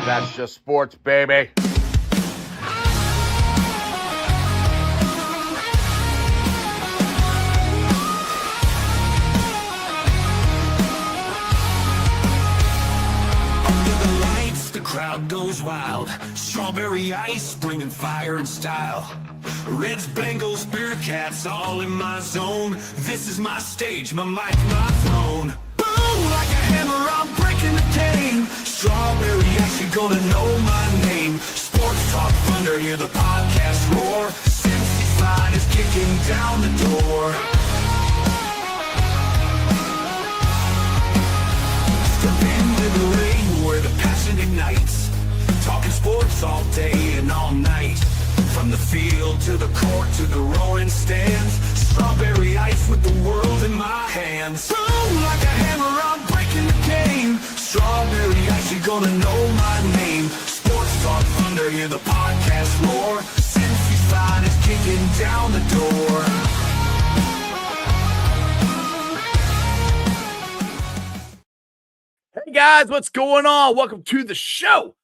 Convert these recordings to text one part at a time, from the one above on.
That's just sports, baby. Crowd goes wild, strawberry ice bringing fire and style. Reds, Bengals, Bearcats, all in my zone. This is my stage, my mic, my throne. Boom, like a hammer, I'm breaking the game. Strawberry ice, you're gonna know my name. Sports Talk Thunder, hear the podcast roar. Cincy fine is kicking down the door. Step into the ring where the passion ignites. Talking sports all day and all night. From the field to the court to the roaring stands. Strawberry ice with the world in my hands. Boom, like a hammer, I'm breaking the game. Strawberry ice, you're gonna know my name. Sports Talk Thunder, hear the podcast roar. Cincy fine is kicking down the door. Hey guys, what's going on? Welcome to the show.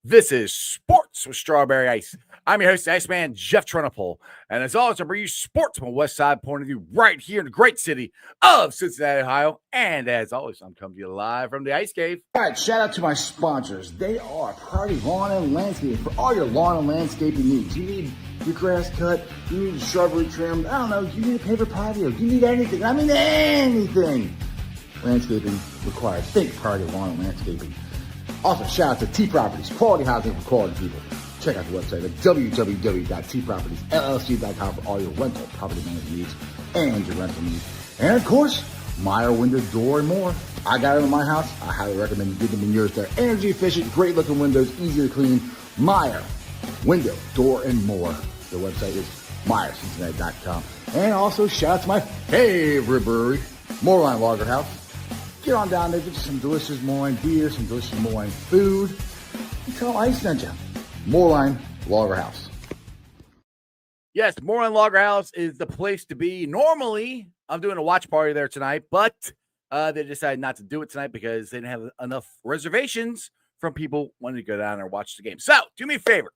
This is Sports with Strawberry Ice. I'm your host, Iceman Jeff Trunapole. And as always, I bring you sports from a West Side point of view right here in the great city of Cincinnati, Ohio. And as always, I'm coming to you live from the Ice Cave. All right, shout out to my sponsors. They are Priority Lawn and Landscaping for all your lawn and landscaping needs. You need your grass cut, you need your shrubbery trimmed, I don't know, you need a paper patio, you need anything. I mean anything. Landscaping required. Think Priority Lawn and Landscaping. Also, shout out to T Properties, quality housing for quality people. Check out the website at www.tpropertiesllc.com for all your rental property management needs and your rental needs. And of course, Meyer Window, Door, and more. I got it in my house. I highly recommend you get them in yours. They're energy efficient, great looking windows, easy to clean. Meyer Window, Door, and more. The website is MeyerCincinnati.com. And also, shout out to my favorite brewery, Moorline Lager House. Get on down there, get you some delicious Moorline beer, some delicious Moorline food. And tell them I sent you. Moorline Lager House. Yes, Moorline Lager House is the place to be. Normally, I'm doing a watch party there tonight, but they decided not to do it tonight because they didn't have enough reservations from people wanting to go down there and watch the game. So, do me a favor.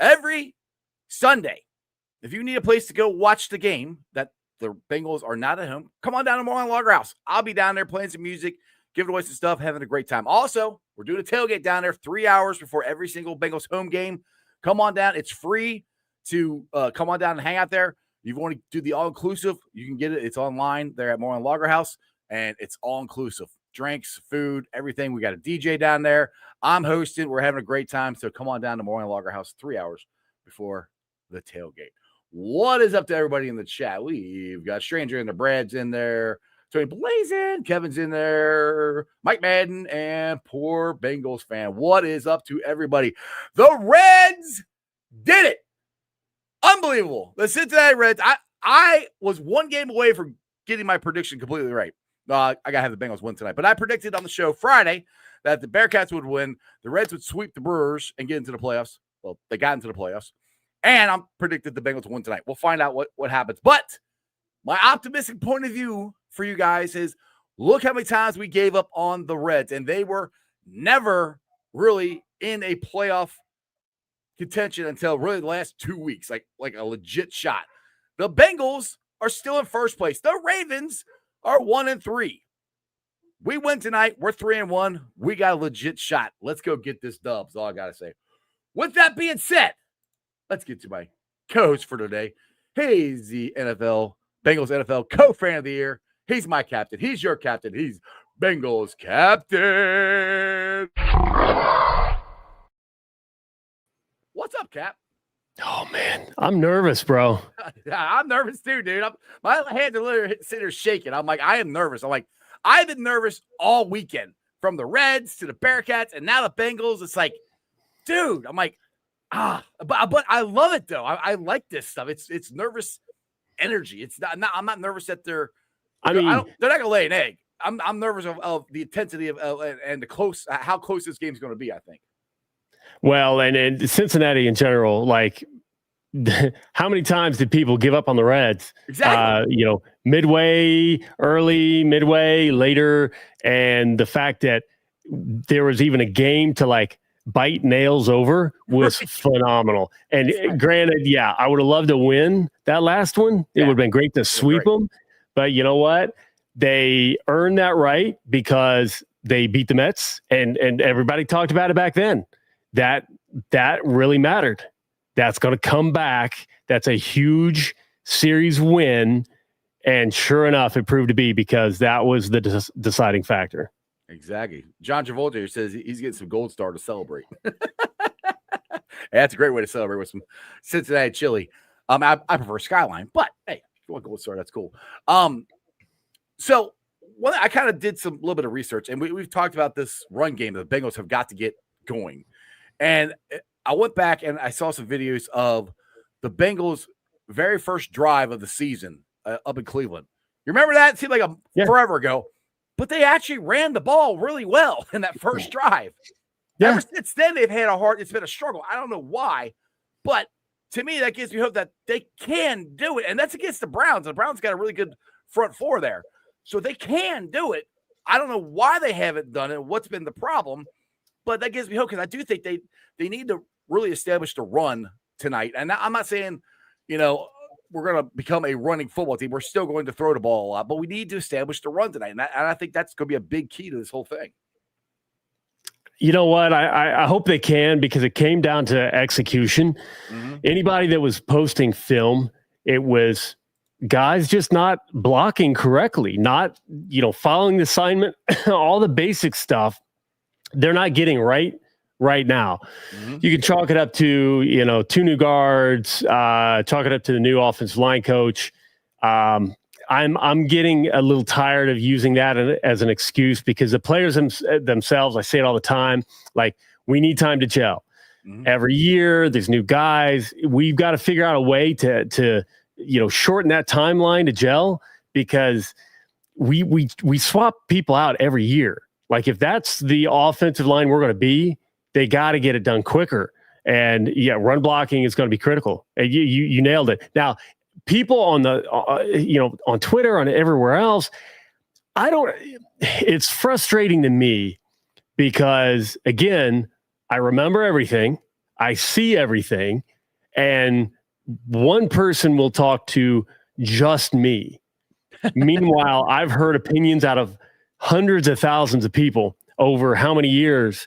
Every Sunday, if you need a place to go watch the game that the Bengals are not at home, come on down to Moorline Lager House. I'll be down there playing some music, giving away some stuff, having a great time. Also, we're doing a tailgate down there 3 hours before every single Bengals home game. Come on down. It's free to come on down and hang out there. If you want to do the all-inclusive, you can get it. It's online there at Moorline Lager House, and it's all-inclusive. Drinks, food, everything. We got a DJ down there. I'm hosting. We're having a great time, so come on down to Moorline Lager House 3 hours before the tailgate. What is up to everybody in the chat? We've got Stranger in the Brad's in there. Tony Blazin, Kevin's in there, Mike Madden, and poor Bengals fan. What is up to everybody? The Reds did it. Unbelievable. The Cincinnati Reds. I was one game away from getting my prediction completely right. I got to have the Bengals win tonight. But I predicted on the show Friday that the Bearcats would win, the Reds would sweep the Brewers and get into the playoffs. Well, they got into the playoffs. And I predicted the Bengals would win tonight. We'll find out what happens. But my optimistic point of view for you guys is look how many times we gave up on the Reds, and they were never really in a playoff contention until really the last 2 weeks, like a legit shot. The Bengals are still in first place. The Ravens are 1-3. We win tonight. We're 3-1. We got a legit shot. Let's go get this dub. That's all I got to say. With that being said, let's get to my co-host for today. He's the Bengals NFL co-fan of the year. He's my captain. He's your captain. He's Bengals captain. What's up, Cap? Oh, man. I'm nervous, bro. I'm nervous too, dude. My hands are literally sitting there shaking. I'm like, I am nervous. I'm like, I've been nervous all weekend from the Reds to the Bearcats and now the Bengals. It's like, dude, I'm like, but I love it though. I like this stuff. It's nervous energy. It's not I'm not nervous that they're not gonna lay an egg. I'm nervous of the intensity of and how close this game's going to be. I think. Well, and Cincinnati in general, like, how many times did people give up on the Reds? Exactly. Midway, early, midway, later, and the fact that there was even a game to like bite nails over was phenomenal. And granted, yeah, I would have loved to win that last one. It would have been great to sweep them. But you know what? They earned that right because they beat the Mets, and everybody talked about it back then. That really mattered. That's going to come back. That's a huge series win. And sure enough, it proved to be, because that was the deciding factor. Exactly. John Travolta says he's getting some Gold Star to celebrate. That's a great way to celebrate with some Cincinnati chili. I prefer Skyline, but hey, if you want Gold Star, that's cool. So I kind of did some little bit of research, and we've talked about this run game that the Bengals have got to get going. And I went back and I saw some videos of the Bengals' very first drive of the season up in Cleveland. You remember that? It seemed like forever ago. But they actually ran the ball really well in that first drive. Yeah. Ever since then, they've had it's been a struggle. I don't know why, but to me, that gives me hope that they can do it. And that's against the Browns. The Browns got a really good front four there. So they can do it. I don't know why they haven't done it, what's been the problem, but that gives me hope, because I do think they need to really establish the run tonight. And I'm not saying, we're going to become a running football team. We're still going to throw the ball a lot, but we need to establish the run tonight. And I think that's going to be a big key to this whole thing. You know what? I hope they can, because it came down to execution. Mm-hmm. Anybody that was posting film, it was guys just not blocking correctly, not, following the assignment, all the basic stuff. They're not getting right now. Mm-hmm. You can chalk it up to, 2 new guards, chalk it up to the new offensive line coach. I'm getting a little tired of using that as an excuse, because the players themselves, I say it all the time, like, we need time to gel. Mm-hmm. Every year there's new guys. We've got to figure out a way to shorten that timeline to gel, because we swap people out every year. Like, if that's the offensive line we're going to be, they got to get it done quicker. And run blocking is going to be critical. And you nailed it. Now, people on the, on Twitter, on everywhere else, it's frustrating to me, because again, I remember everything, I see everything, and one person will talk to just me. Meanwhile, I've heard opinions out of hundreds of thousands of people over how many years,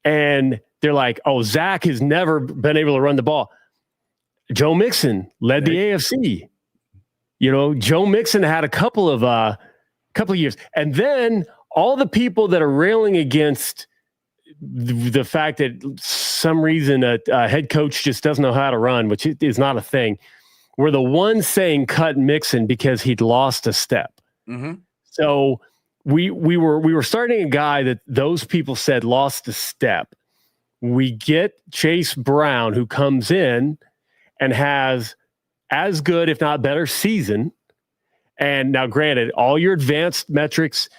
and they're like, oh, Zach has never been able to run the ball. Joe Mixon led the AFC. Joe Mixon had a couple of years. And then all the people that are railing against the fact that some reason a head coach just doesn't know how to run, which is not a thing, were the ones saying cut Mixon because he'd lost a step. Mm-hmm. So we were starting a guy that those people said lost a step. We get Chase Brown, who comes in and has as good, if not better, season. And now, granted, all your advanced metrics,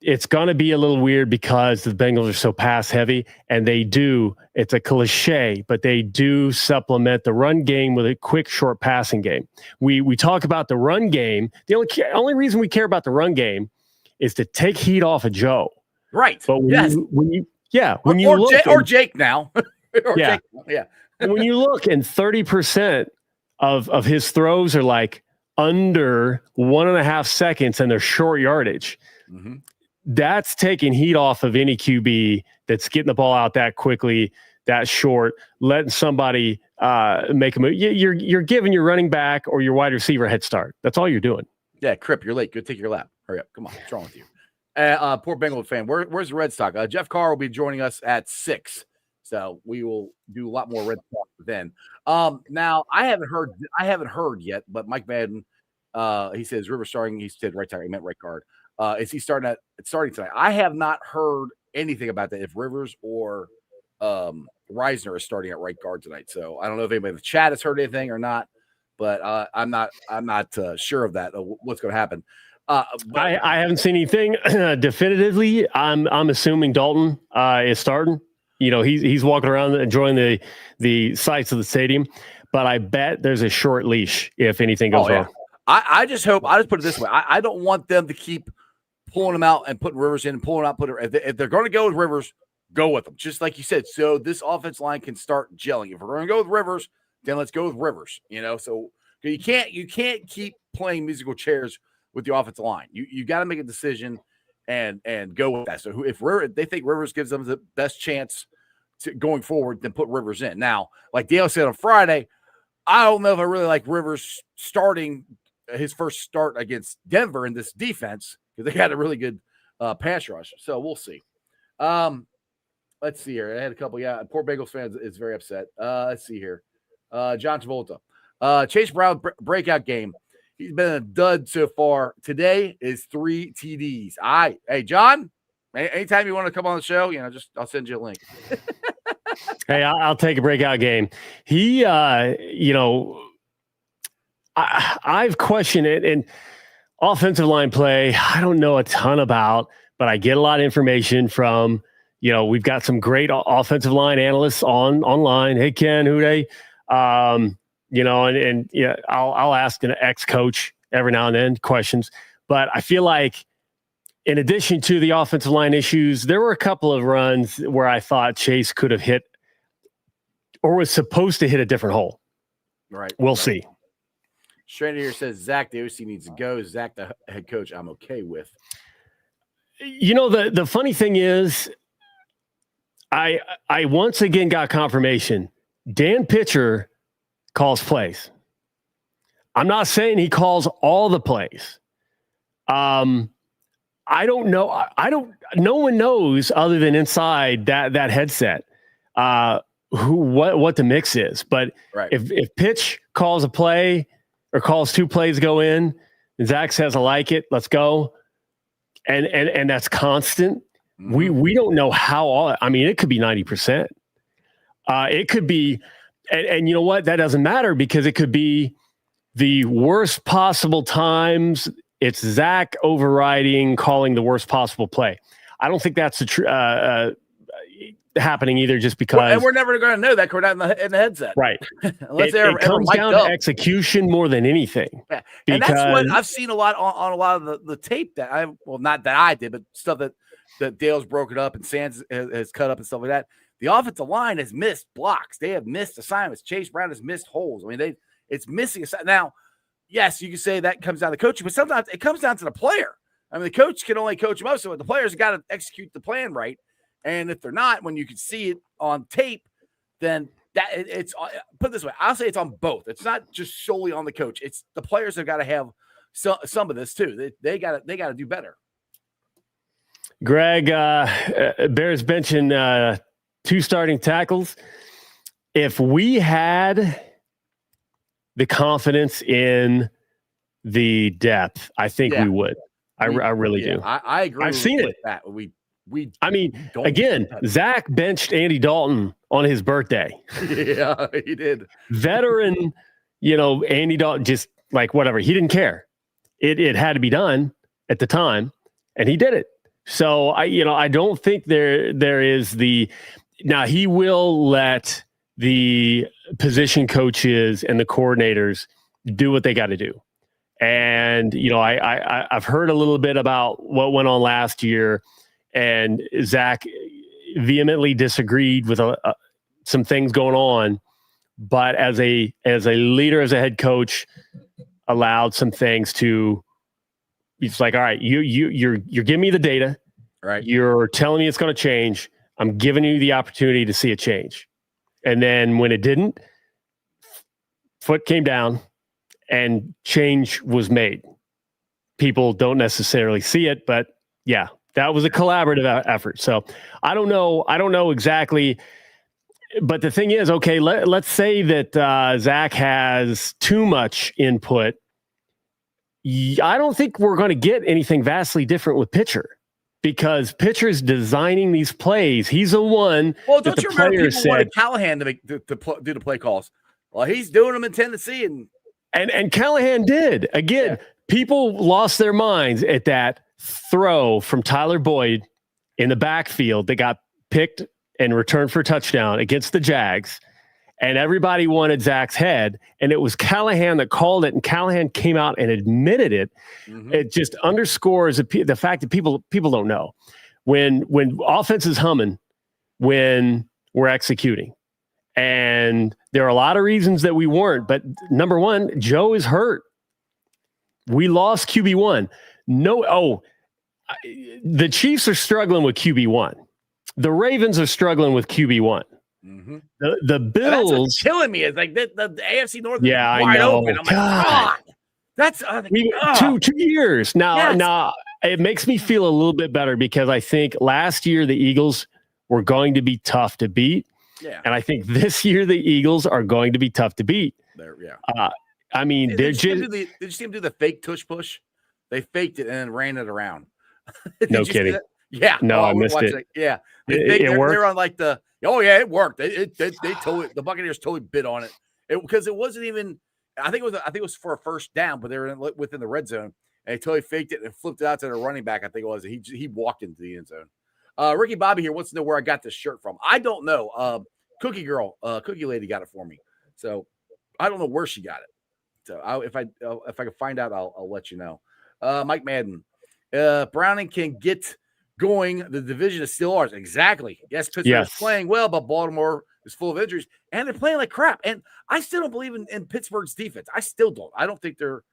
it's going to be a little weird because the Bengals are so pass heavy, and it's a cliche, but they do supplement the run game with a quick, short passing game. We talk about the run game. The only reason we care about the run game is to take heat off of Joe. Right. But Jake now. Jake, when you look, and 30% of his throws are like under 1.5 seconds, and they're short yardage. Mm-hmm. That's taking heat off of any QB that's getting the ball out that quickly, that short, letting somebody make a move. You're giving your running back or your wide receiver a head start. That's all you're doing. Yeah, Crip, you're late. Go take your lap. Hurry up. Come on. What's wrong with you? Poor Bengal fan. Where's the Red talk? Jeff Carr will be joining us at 6. So we will do a lot more Red talk then. Now I haven't heard yet, but Mike Madden, he says Rivers starting. He said right tackle. He meant right guard. Is he starting tonight? I have not heard anything about that. If Rivers or Reisner is starting at right guard tonight, so I don't know if anybody in the chat has heard anything or not. But I'm not sure of that. What's going to happen? I haven't seen anything definitively. I'm assuming Dalton is starting. He's walking around enjoying the sights of the stadium, but I bet there's a short leash if anything goes wrong. I just hope. I just put it this way: I don't want them to keep pulling him out and putting Rivers in, and pulling out. If they're going to go with Rivers, go with them. Just like you said, so this offense line can start gelling. If we're going to go with Rivers, then let's go with Rivers. So you can't keep playing musical chairs with the offensive line. You got to make a decision and go with that. So if they think Rivers gives them the best chance to going forward, then put Rivers in. Now, like Dale said on Friday, I don't know if I really like Rivers starting his first start against Denver in this defense because they had a really good pass rush. So we'll see. Let's see here. I had a couple. Yeah, poor Bengals fans is very upset. Let's see here. John Travolta. Chase Brown breakout game. He's been a dud so far. Today is 3 TDs. All right. Hey, John, anytime you want to come on the show, I'll send you a link. Hey, I'll take a breakout game. He, I've questioned it, and offensive line play, I don't know a ton about, but I get a lot of information from, we've got some great offensive line analysts online. Hey, Ken, who they, I'll ask an ex-coach every now and then questions, but I feel like in addition to the offensive line issues, there were a couple of runs where I thought Chase could have hit or was supposed to hit a different hole. Right. We'll see. Stranger here says Zach, the OC needs to go. Zach, the head coach, I'm okay with. The funny thing is, I once again got confirmation. Dan Pitcher calls plays. I'm not saying he calls all the plays. I don't know. No one knows other than inside that headset what the mix is. But right. if Pitch calls a play or calls 2 plays go in, and Zach says I like it, let's go, and that's constant. Mm-hmm. We don't know how. It could be 90%. It could be, and you know what? That doesn't matter because it could be the worst possible times. It's Zach overriding, calling the worst possible play. I don't think that's happening either, just because. And we're never going to know that we're not in the headset. Right. Unless it comes down to execution more than anything. Yeah. And that's what I've seen a lot on a lot of the tape that not that I did, but stuff that Dale's broken up and Sands has cut up and stuff like that. The offensive line has missed blocks. They have missed assignments. Chase Brown has missed holes. It's missing. Now, yes, you can say that comes down to coaching, but sometimes it comes down to the player. The coach can only coach them up, so the players got to execute the plan right. And if they're not, when you can see it on tape, then it's put it this way. I'll say it's on both. It's not just solely on the coach. It's the players have got to have some of this too. They got to do better. Greg, Bears benching 2 starting tackles. If we had the confidence in the depth, I think we would. I really do. I agree. I've seen it. That Again, Zach benched Andy Dalton on his birthday. Yeah, he did. Veteran, Andy Dalton, just like whatever. He didn't care. It had to be done at the time, and he did it. So I don't think there is the. Now he will let the position coaches and the coordinators do what they got to do. And, I've heard a little bit about what went on last year, and Zach vehemently disagreed with some things going on, but as a leader, as a head coach, allowed some things to. It's like, all right, you're giving me the data, right? You're telling me it's going to change. I'm giving you the opportunity to see a change. And then when it didn't, foot came down and change was made. People don't necessarily see it, but yeah, that was a collaborative effort. So I don't know exactly, but the thing is, okay, let's say that Zach has too much input. I don't think we're going to get anything vastly different with Pitcher. Because Pitcher's designing these plays. He's the one. Well, don't you remember people wanted Callahan to do the play calls? Well, he's doing them in Tennessee, and Callahan did. Again, people lost their minds at that throw from Tyler Boyd in the backfield that got picked and returned for a touchdown against the Jags. And everybody wanted Zach's head, and it was Callahan that called it, and Callahan came out and admitted it. Mm-hmm. It just underscores the fact that people don't know. When offense is humming, when we're executing. And there are a lot of reasons that we weren't. But number one, Joe is hurt. We lost QB1. The Chiefs are struggling with QB1. The Ravens are struggling with QB1. Mm-hmm. The Bills. That's what's killing me. It's like the AFC North is I wide know. open. I'm like, God. That's 2 years. Now it makes me feel a little bit better because I think last year the Eagles were going to be tough to beat. Yeah. And I think this year the Eagles are going to be tough to beat. I mean, did you see them do the fake tush push? They faked it and then ran it around. No kidding. Yeah. No, I missed it. Yeah. It worked. They were on like it worked. They totally, the Buccaneers totally bid on it. Because it wasn't even, I think it was for a first down, but they were within the red zone. And they totally faked it and flipped it out to the running back. I think it was. He walked into the end zone. Ricky Bobby here wants to know where I got this shirt from. I don't know. Cookie girl, Cookie lady got it for me. So I don't know where she got it. So if I can find out, I'll let you know. Mike Madden, Browning can get going. The division is still ours. Exactly. Yes, Pittsburgh is playing well, but Baltimore is full of injuries, and they're playing like crap. And I still don't believe in Pittsburgh's defense. I still don't. I don't think they're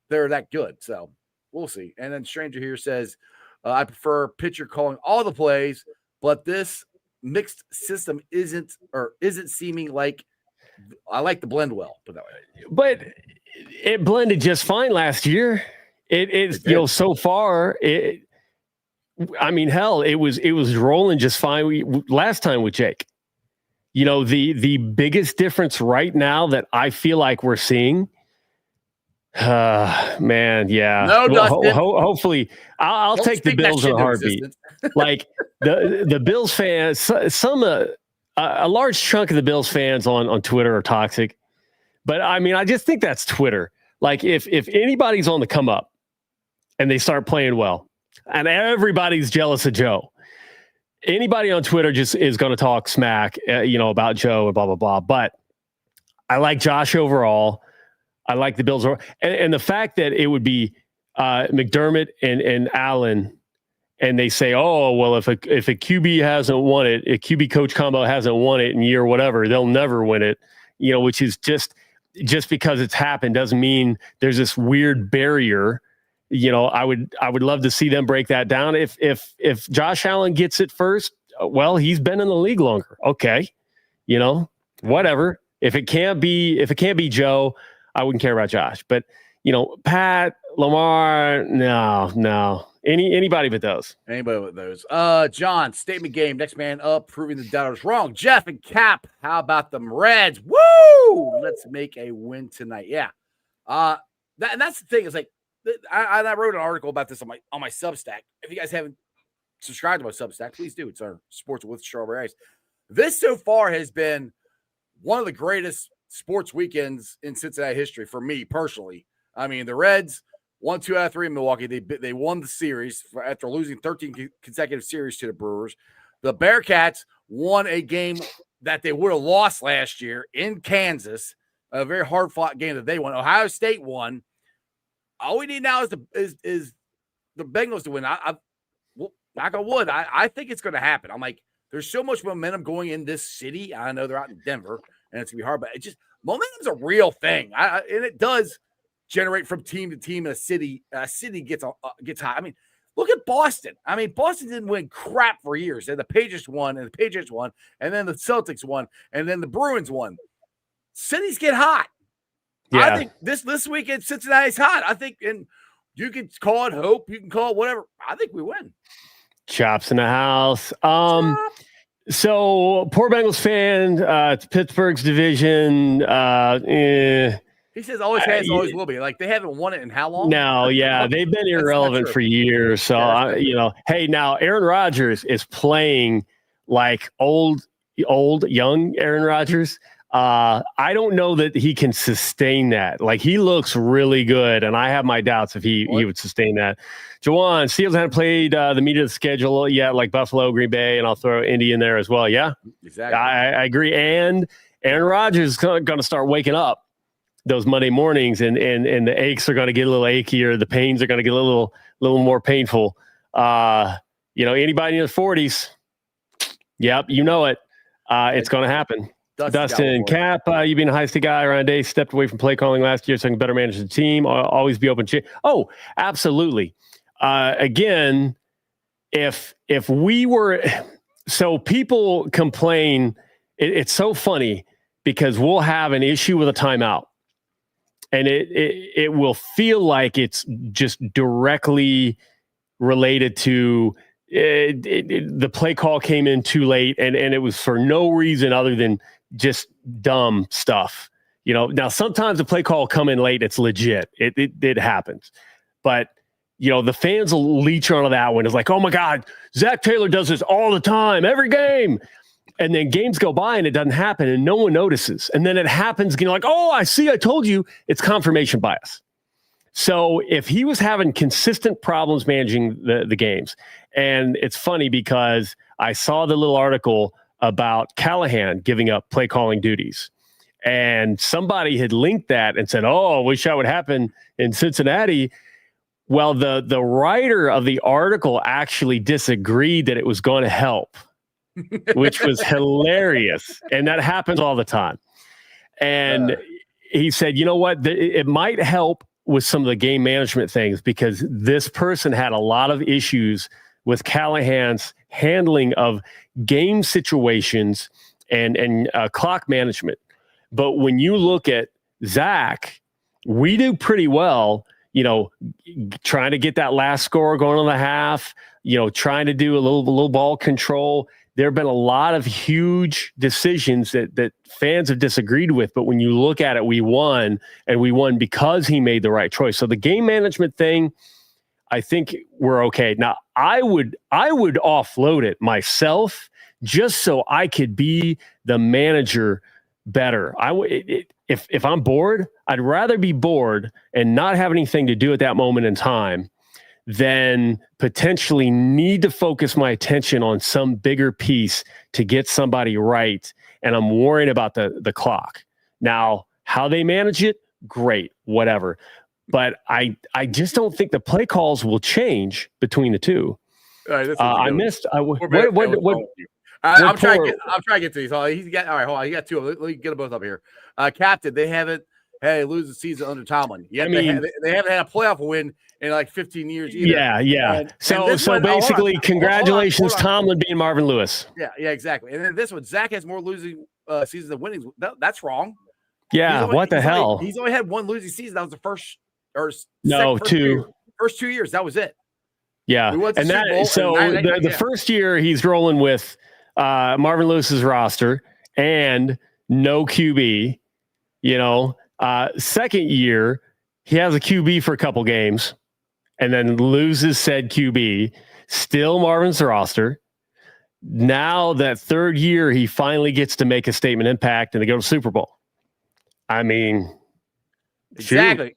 that good. So we'll see. And then Stranger here says, I prefer pitcher calling all the plays, but this mixed system isn't seeming like I like the blend well, put that way. But it blended just fine last year. So far it was rolling just fine. Last time with Jake, the biggest difference right now that I feel like we're seeing, man, yeah. No, Dustin. Hopefully, I'll take the Bills in a heartbeat. Like the Bills fans, a large chunk of the Bills fans on Twitter are toxic. But I mean, I just think that's Twitter. Like if anybody's on the come up and they start playing well, and everybody's jealous of Joe, anybody on Twitter just is going to talk smack, about Joe and blah, blah, blah. But I like Josh overall. I like the Bills. And the fact that it would be McDermott and Allen, and they say, oh, well, if a QB hasn't won it, a QB coach combo hasn't won it in year whatever, they'll never win it, which is just because it's happened doesn't mean there's this weird barrier. I would love to see them break that down. If Josh Allen gets it first, well, he's been in the league longer. Okay. Whatever. If it can't be Joe, I wouldn't care about Josh. But, Pat, Lamar, no. Anybody but those. Anybody but those. John, statement game. Next man up, proving the doubters wrong. Jeff and Cap, how about them Reds? Woo! Let's make a win tonight. Yeah. That's the thing. Is like, I wrote an article about this on my Substack. If you guys haven't subscribed to my Substack, please do. It's our Sports with Strawberry Ice. This so far has been one of the greatest sports weekends in Cincinnati history for me personally. I mean, the Reds won 2 out of 3 in Milwaukee. They won the series after losing 13 consecutive series to the Brewers. The Bearcats won a game that they would have lost last year in Kansas, a very hard-fought game that they won. Ohio State won. All we need now is the Bengals to win. Knock on wood. I think it's going to happen. I'm like, there's so much momentum going in this city. I know they're out in Denver, and it's going to be hard, but it just momentum's a real thing. And it does generate from team to team in a city. A city gets high. I mean, look at Boston. I mean, Boston didn't win crap for years. And the Patriots won, and then the Celtics won, and then the Bruins won. Cities get hot. Yeah. I think this weekend Cincinnati's hot. I think, and you can call it hope, you can call it whatever. I think we win. Chops in the house. So poor Bengals fan. It's Pittsburgh's division. He says always has, always will be. Like they haven't won it in how long? No, yeah, they've been irrelevant for years. So hey, now Aaron Rodgers is playing like old, young Aaron Rodgers. I don't know that he can sustain that. Like he looks really good, and I have my doubts if he would sustain that. Jawan, Steelers haven't played the meat of the schedule yet, like Buffalo, Green Bay, and I'll throw Indy in there as well. Yeah, exactly. I agree. And Aaron Rodgers is going to start waking up those Monday mornings, and the aches are going to get a little achier. The pains are going to get a little more painful. Anybody in their 40s, Yep, you know it. It's going to happen. Dustin Cap, you being a high state guy around day, stepped away from play calling last year so I can better manage the team. I'll always be open to. Oh, absolutely. Again, if we were, so people complain. It's so funny because we'll have an issue with a timeout, and it will feel like it's just directly related to the play call came in too late, and it was for no reason other than just dumb stuff. Now sometimes the play call come in late, it's legit. It happens. But, the fans will leech onto that one. It's like, oh my God, Zach Taylor does this all the time, every game. And then games go by and it doesn't happen and no one notices. And then it happens again, like, oh, I told you. It's confirmation bias. So if he was having consistent problems managing the games, and it's funny because I saw the little article about Callahan giving up play calling duties, and somebody had linked that and said, oh, I wish that would happen in Cincinnati. Well, the writer of the article actually disagreed that it was going to help, which was hilarious. And that happens all the time. And he said, you know what? It might help with some of the game management things because this person had a lot of issues with Callahan's handling of game situations and clock management. But when you look at Zach, we do pretty well, trying to get that last score going on the half, trying to do a little ball control. There have been a lot of huge decisions that fans have disagreed with, but when you look at it, we won, and we won because he made the right choice. So the game management thing, I think we're okay. Now, I would offload it myself just so I could be the manager better. If I'm bored, I'd rather be bored and not have anything to do at that moment in time than potentially need to focus my attention on some bigger piece to get somebody right. And I'm worrying about the clock. Now, how they manage it, great, whatever. But I just don't think the play calls will change between the two. All right, I missed. I'm trying to get to these. He's got all right. Hold on, he got two. Let me get them both up here. Captain, they haven't lose the season under Tomlin. Yeah, they haven't had a playoff win in like 15 years either. Yeah. So basically, congratulations, Tomlin being Marvin Lewis. Yeah, exactly. And then this one, Zach has more losing seasons than winnings. That's wrong. Yeah, what the hell? He's only had one losing season. That was the first two. First 2 years. That was it. Yeah, and the first year he's rolling with Marvin Lewis's roster and no QB. Second year he has a QB for a couple games, and then loses said QB. Still Marvin's roster. Now that third year, he finally gets to make a statement impact, and they go to Super Bowl. I mean, exactly.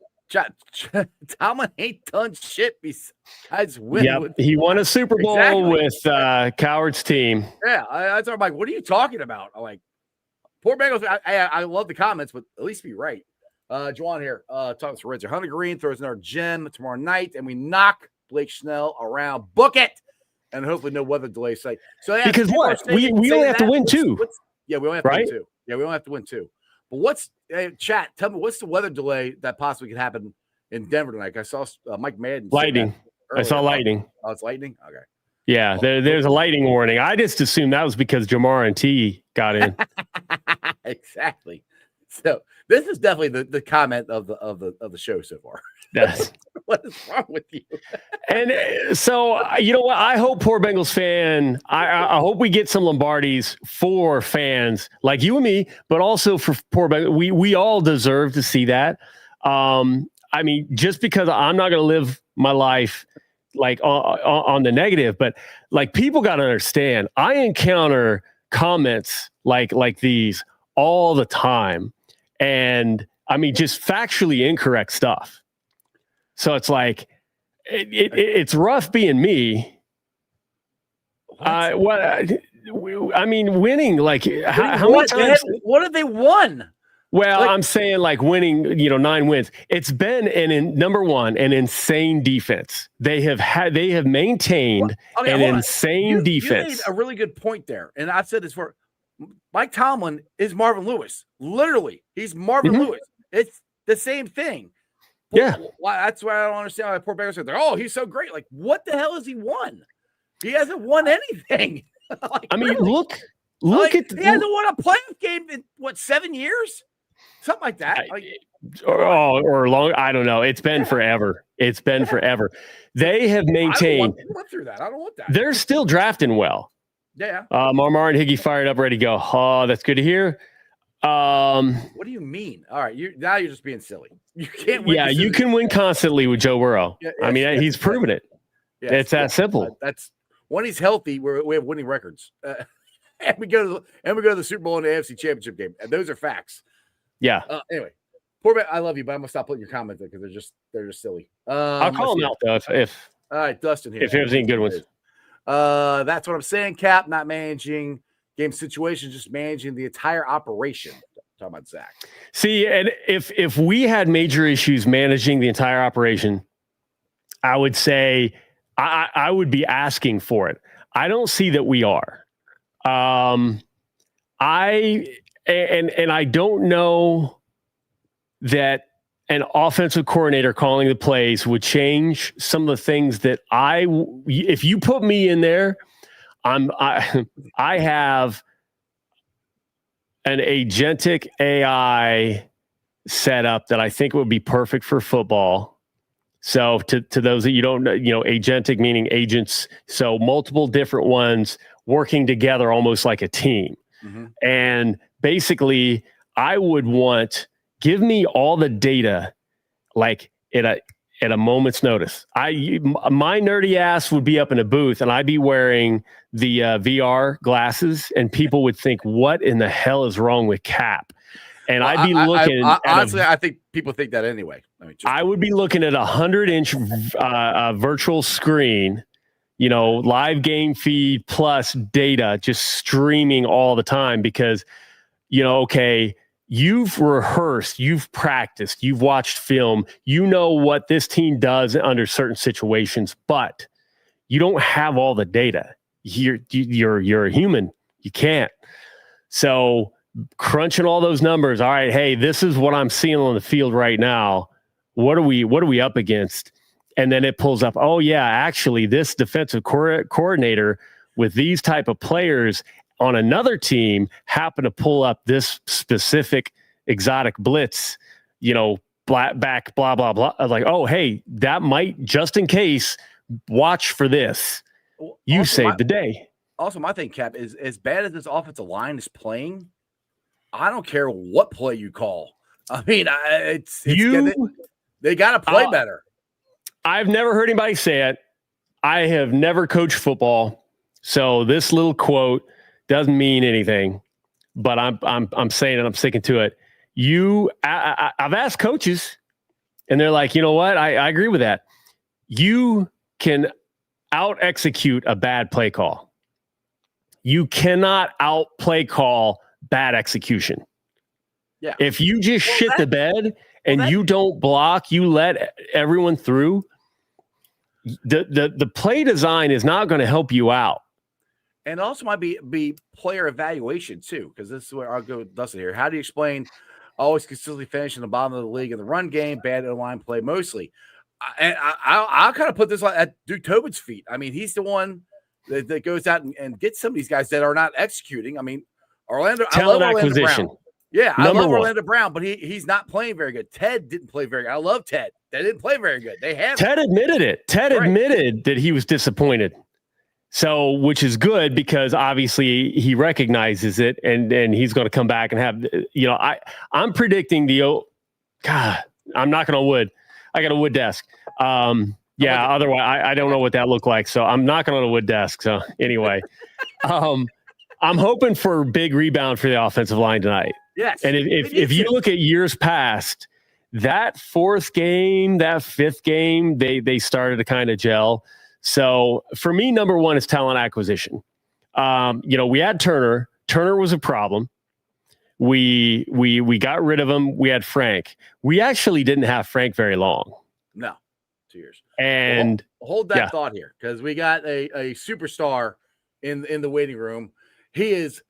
Tomlin ain't done shit besides win. Yeah, he won a Super Bowl with Coward's team. Yeah, I'm like, what are you talking about? I'm like, poor Bengals. I love the comments, but at least be right. Juwan here, talking to Reds. Hunter Green throws another gem tomorrow night, and we knock Blake Snell around. Book it, and hopefully no weather delay. So because what we only have to win two. We only have to win two. Yeah, we only have to win two. But chat? Tell me what's the weather delay that possibly could happen in Denver tonight? I saw Mike Madden. Lightning. I saw lightning. Oh, it's lightning. Okay. Yeah, there's a lightning warning. I just assumed that was because Jamar and T got in. Exactly. So this is definitely the comment of the show so far. Yes. What is wrong with you? And so you know what? I hope poor Bengals fan. I hope we get some Lombardis for fans like you and me, but also for poor Bengals. We all deserve to see that. I mean, just because I'm not going to live my life like on the negative, but like people got to understand. I encounter comments like these all the time. And I mean, just factually incorrect stuff. So it's like, it's rough being me. I mean, winning, like how many times? What have they won? Well, I'm saying like winning, 9 wins. It's been number one, an insane defense. They have maintained an insane defense. You made a really good point there, and I've said this for Mike Tomlin is Marvin Lewis. Literally, he's Marvin Lewis. It's the same thing. Yeah, that's why I don't understand why poor Bears are there. Oh, he's so great. Like, what the hell has he won? He hasn't won anything. Really? look at he hasn't won a playoff game in 7 years? Something like that. Or long. I don't know. It's been forever. It's been forever. They have maintained. I went through that. I don't want that. They're still drafting well. Yeah. Marmar and Higgy fired up, ready to go. Oh, that's good to hear. What do you mean? All right, now you're just being silly. You can't win. Yeah, you can win constantly with Joe Burrow. Yeah, he's proven it. Yeah, it's that simple. That's when he's healthy. We have winning records, and we go to the Super Bowl and the AFC Championship game, and those are facts. Yeah. Anyway, poor man, I love you, but I'm gonna stop putting your comments there because they're just silly. I'll call him out though if all right, Dustin here. If there's any good ones. That's what I'm saying. Cap, not managing game situations, just managing the entire operation. Talking about Zach. See, and if we had major issues managing the entire operation, I would say I would be asking for it. I don't see that we are. I don't know that an offensive coordinator calling the plays would change some of the things that if you put me in there, I have an agentic AI setup that I think would be perfect for football. So to those that you don't know, agentic meaning agents. So multiple different ones working together almost like a team. Mm-hmm. And basically I would give me all the data like at a moment's notice. My nerdy ass would be up in a booth and I'd be wearing the VR glasses and people would think, what in the hell is wrong with Cap? And I'd be looking. Honestly, I think people think that anyway. I would be looking at 100-inch virtual screen, live game feed plus data just streaming all the time because, okay, you've rehearsed, you've practiced, you've watched film, what this team does under certain situations, but you don't have all the data. You're a human. You can't. So crunching all those numbers. All right. Hey, this is what I'm seeing on the field right now. What are we up against? And then it pulls up. Oh yeah, actually this defensive coordinator with these type of players on another team happen to pull up this specific exotic blitz, blah, blah, blah. I was like, oh, hey, that might, just in case, watch for this. You saved the day. Also, my thing, Cap, is as bad as this offensive line is playing, I don't care what play you call. I mean, they got to play better. I've never heard anybody say it. I have never coached football, so this little quote doesn't mean anything. But I'm saying it. I'm sticking to it. I've asked coaches, and they're like, you know what? I agree with that. You can out execute a bad play call. You cannot out play call bad execution. Yeah. If you just shit the bed and you don't block, you let everyone through, the play design is not going to help you out. And also might be player evaluation too, because this is where I'll go with Dustin here. How do you explain always consistently finishing the bottom of the league in the run game, bad line play mostly? And I'll kind of put this at Duke Tobin's feet. I mean, he's the one that goes out and gets some of these guys that are not executing. I mean, I love Orlando Brown. Yeah, I love Orlando Brown, but he's not playing very good. Ted didn't play very good. I love Ted. They didn't play very good. Ted admitted it. Ted admitted that he was disappointed. So, which is good because obviously he recognizes it and he's going to come back and have, I'm predicting God, I'm knocking on wood. I got a wood desk. Otherwise I don't know what that looked like. So I'm knocking on a wood desk. So anyway, I'm hoping for a big rebound for the offensive line tonight. Yes. And if you look at years past, that fourth game, that fifth game, they started to kind of gel. So for me, number one is talent acquisition. We had Turner. Turner was a problem. we got rid of him. We had Frank. We actually didn't have Frank very long. No, 2 years. And hold that thought here, because we got a superstar in the waiting room. He is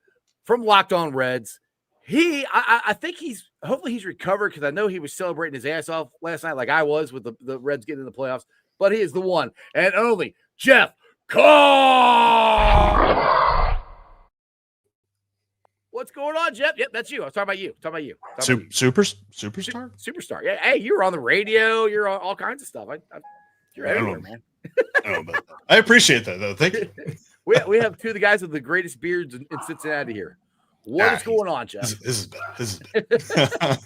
from Locked On Reds. I think hopefully he's recovered, because I know he was celebrating his ass off last night, like I was with the Reds getting in the playoffs. But he is the one and only Jeff Carr. What's going on, Jeff? Yep, that's you. I was talking about you. Superstar? Superstar. Yeah. Hey, you were on the radio. You're on all kinds of stuff. You're everywhere, man. I don't know about that. I appreciate that, though. Thank you. we have two of the guys with the greatest beards in Cincinnati here. What is going on, Jeff? This is bad.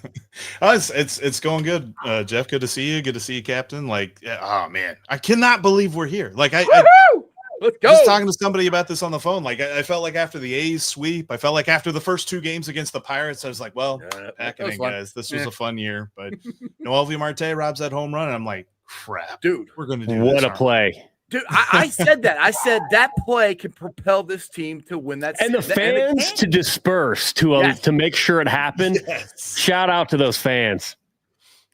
It's going good, Jeff. Good to see you. Good to see you, Captain. Like, oh man, I cannot believe we're here. Like, let's go. Just talking to somebody about this on the phone. Like, I felt like after the A's sweep, I felt like after the first 2 games against the Pirates, I was like, well, back in, guys. This was a fun year, but Noelvi Marte robs that home run, and I'm like, crap, dude, we're going to do what a play. Dude, I said that. I said that play can propel this team to win that. And the fans to disperse to make sure it happened. Yes. Shout out to those fans.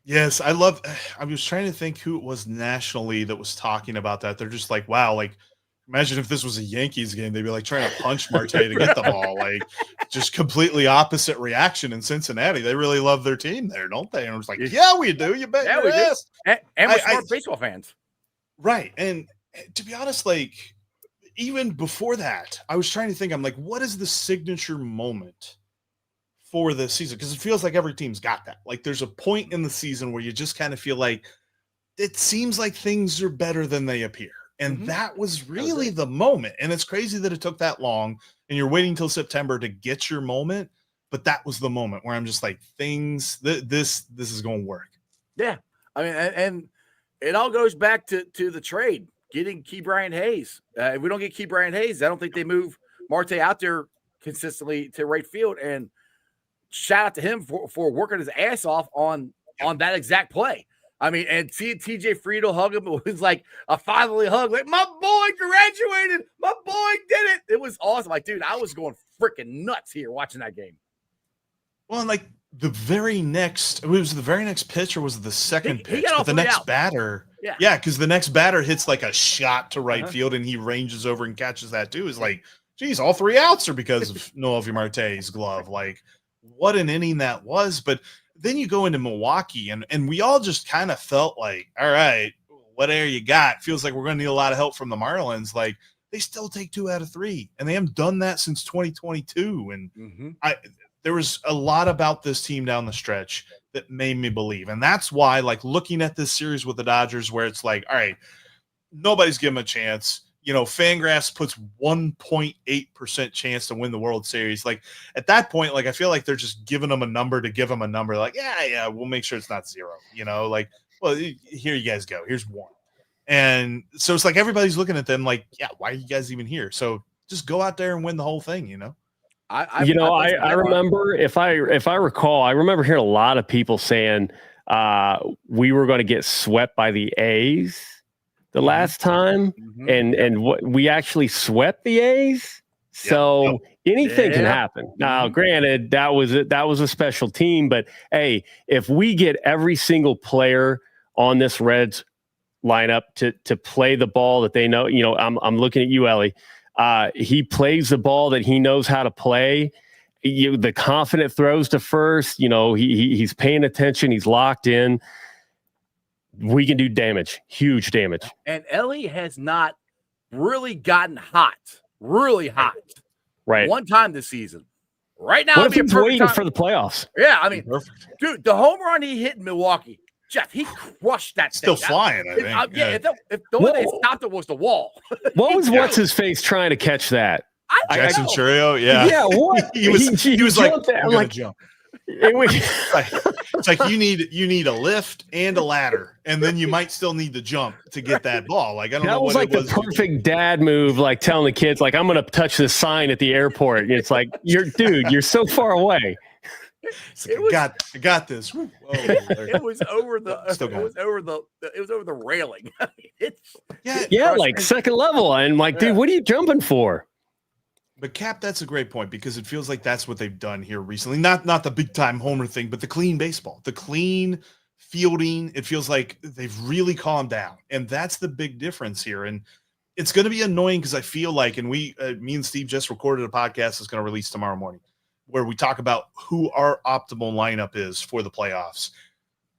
Yes, I was trying to think who it was nationally that was talking about that. They're just like, wow, like, imagine if this was a Yankees game, they'd be like trying to punch Marte to get the ball. Like, just completely opposite reaction in Cincinnati. They really love their team there, don't they? And I was like, yeah, we do. You bet. Yeah, we do. And we're smart baseball fans. Right. And to be honest, like, even before that, I was trying to think, I'm like, what is the signature moment for this season? Because it feels like every team's got that. Like, there's a point in the season where you just kind of feel like it seems like things are better than they appear. And that was really the moment. And it's crazy that it took that long and you're waiting till September to get your moment. But that was the moment where I'm just like, this is going to work. Yeah. I mean, and it all goes back to the trade. Getting Key Brian Hayes. If we don't get Key Brian Hayes, I don't think they move Marte out there consistently to right field. And shout out to him for working his ass off on that exact play. I mean, and seeing TJ Friedel hug him, it was like a fatherly hug. Like, my boy graduated. My boy did it. It was awesome. Like, dude, I was going freaking nuts here watching that game. Well, and like the very next pitch, or was it the second pitch? But the next batter. Yeah, because the next batter hits like a shot to right field, and he ranges over and catches that too. Is like, geez, all 3 outs are because of Noelvi Marte's glove. Like, what an inning that was. But then you go into Milwaukee, and we all just kind of felt like, all right, whatever you got. Feels like we're going to need a lot of help from the Marlins. Like, they still take 2 out of 3, and they haven't done that since 2022. And there was a lot about this team down the stretch that made me believe. And that's why, like, looking at this series with the Dodgers, where it's like, all right, nobody's giving them a chance. You know, Fangraphs puts 1.8% chance to win the World Series. Like, at that point, like, I feel like they're just giving them a number to give them a number. Like, yeah, we'll make sure it's not 0. You know, like, well, here you guys go. Here's 1. And so it's like everybody's looking at them like, yeah, why are you guys even here? So just go out there and win the whole thing, you know? I remember, if I recall, I remember hearing a lot of people saying we were going to get swept by the A's the last time, and what we actually swept the A's. So anything can happen. Now, granted, that was a special team, but hey, if we get every single player on this Reds lineup to play the ball that they know, I'm looking at you, Ellie. He plays the ball that he knows how to play. The confident throws to first, he's paying attention. He's locked in. We can do damage, huge damage. And Ellie has not really gotten really hot. Right. One time this season. Right now, what if he's waiting for the playoffs? Yeah, I mean, dude, the home run he hit in Milwaukee, Jeff, he crushed that thing. Still flying, I think. If the one they stopped it was the wall. What was what's-his-face trying to catch that? Jackson Churio, yeah. Yeah, what? he was like, I'm going to jump. It's like you need a lift and a ladder, and then you might still need to jump to get that ball. Like, I don't know what it was. That was like the perfect dad move, like telling the kids, like, I'm going to touch this sign at the airport. It's like, you're so far away. I got this. Whoa, it was over the railing. Yeah, like second level. I'm like, dude, what are you jumping for? But Cap, that's a great point because it feels like that's what they've done here recently. Not the big time homer thing, but the clean baseball, the clean fielding. It feels like they've really calmed down, and that's the big difference here. And it's going to be annoying because I feel like, and me and Steve just recorded a podcast that's going to release tomorrow morning where we talk about who our optimal lineup is for the playoffs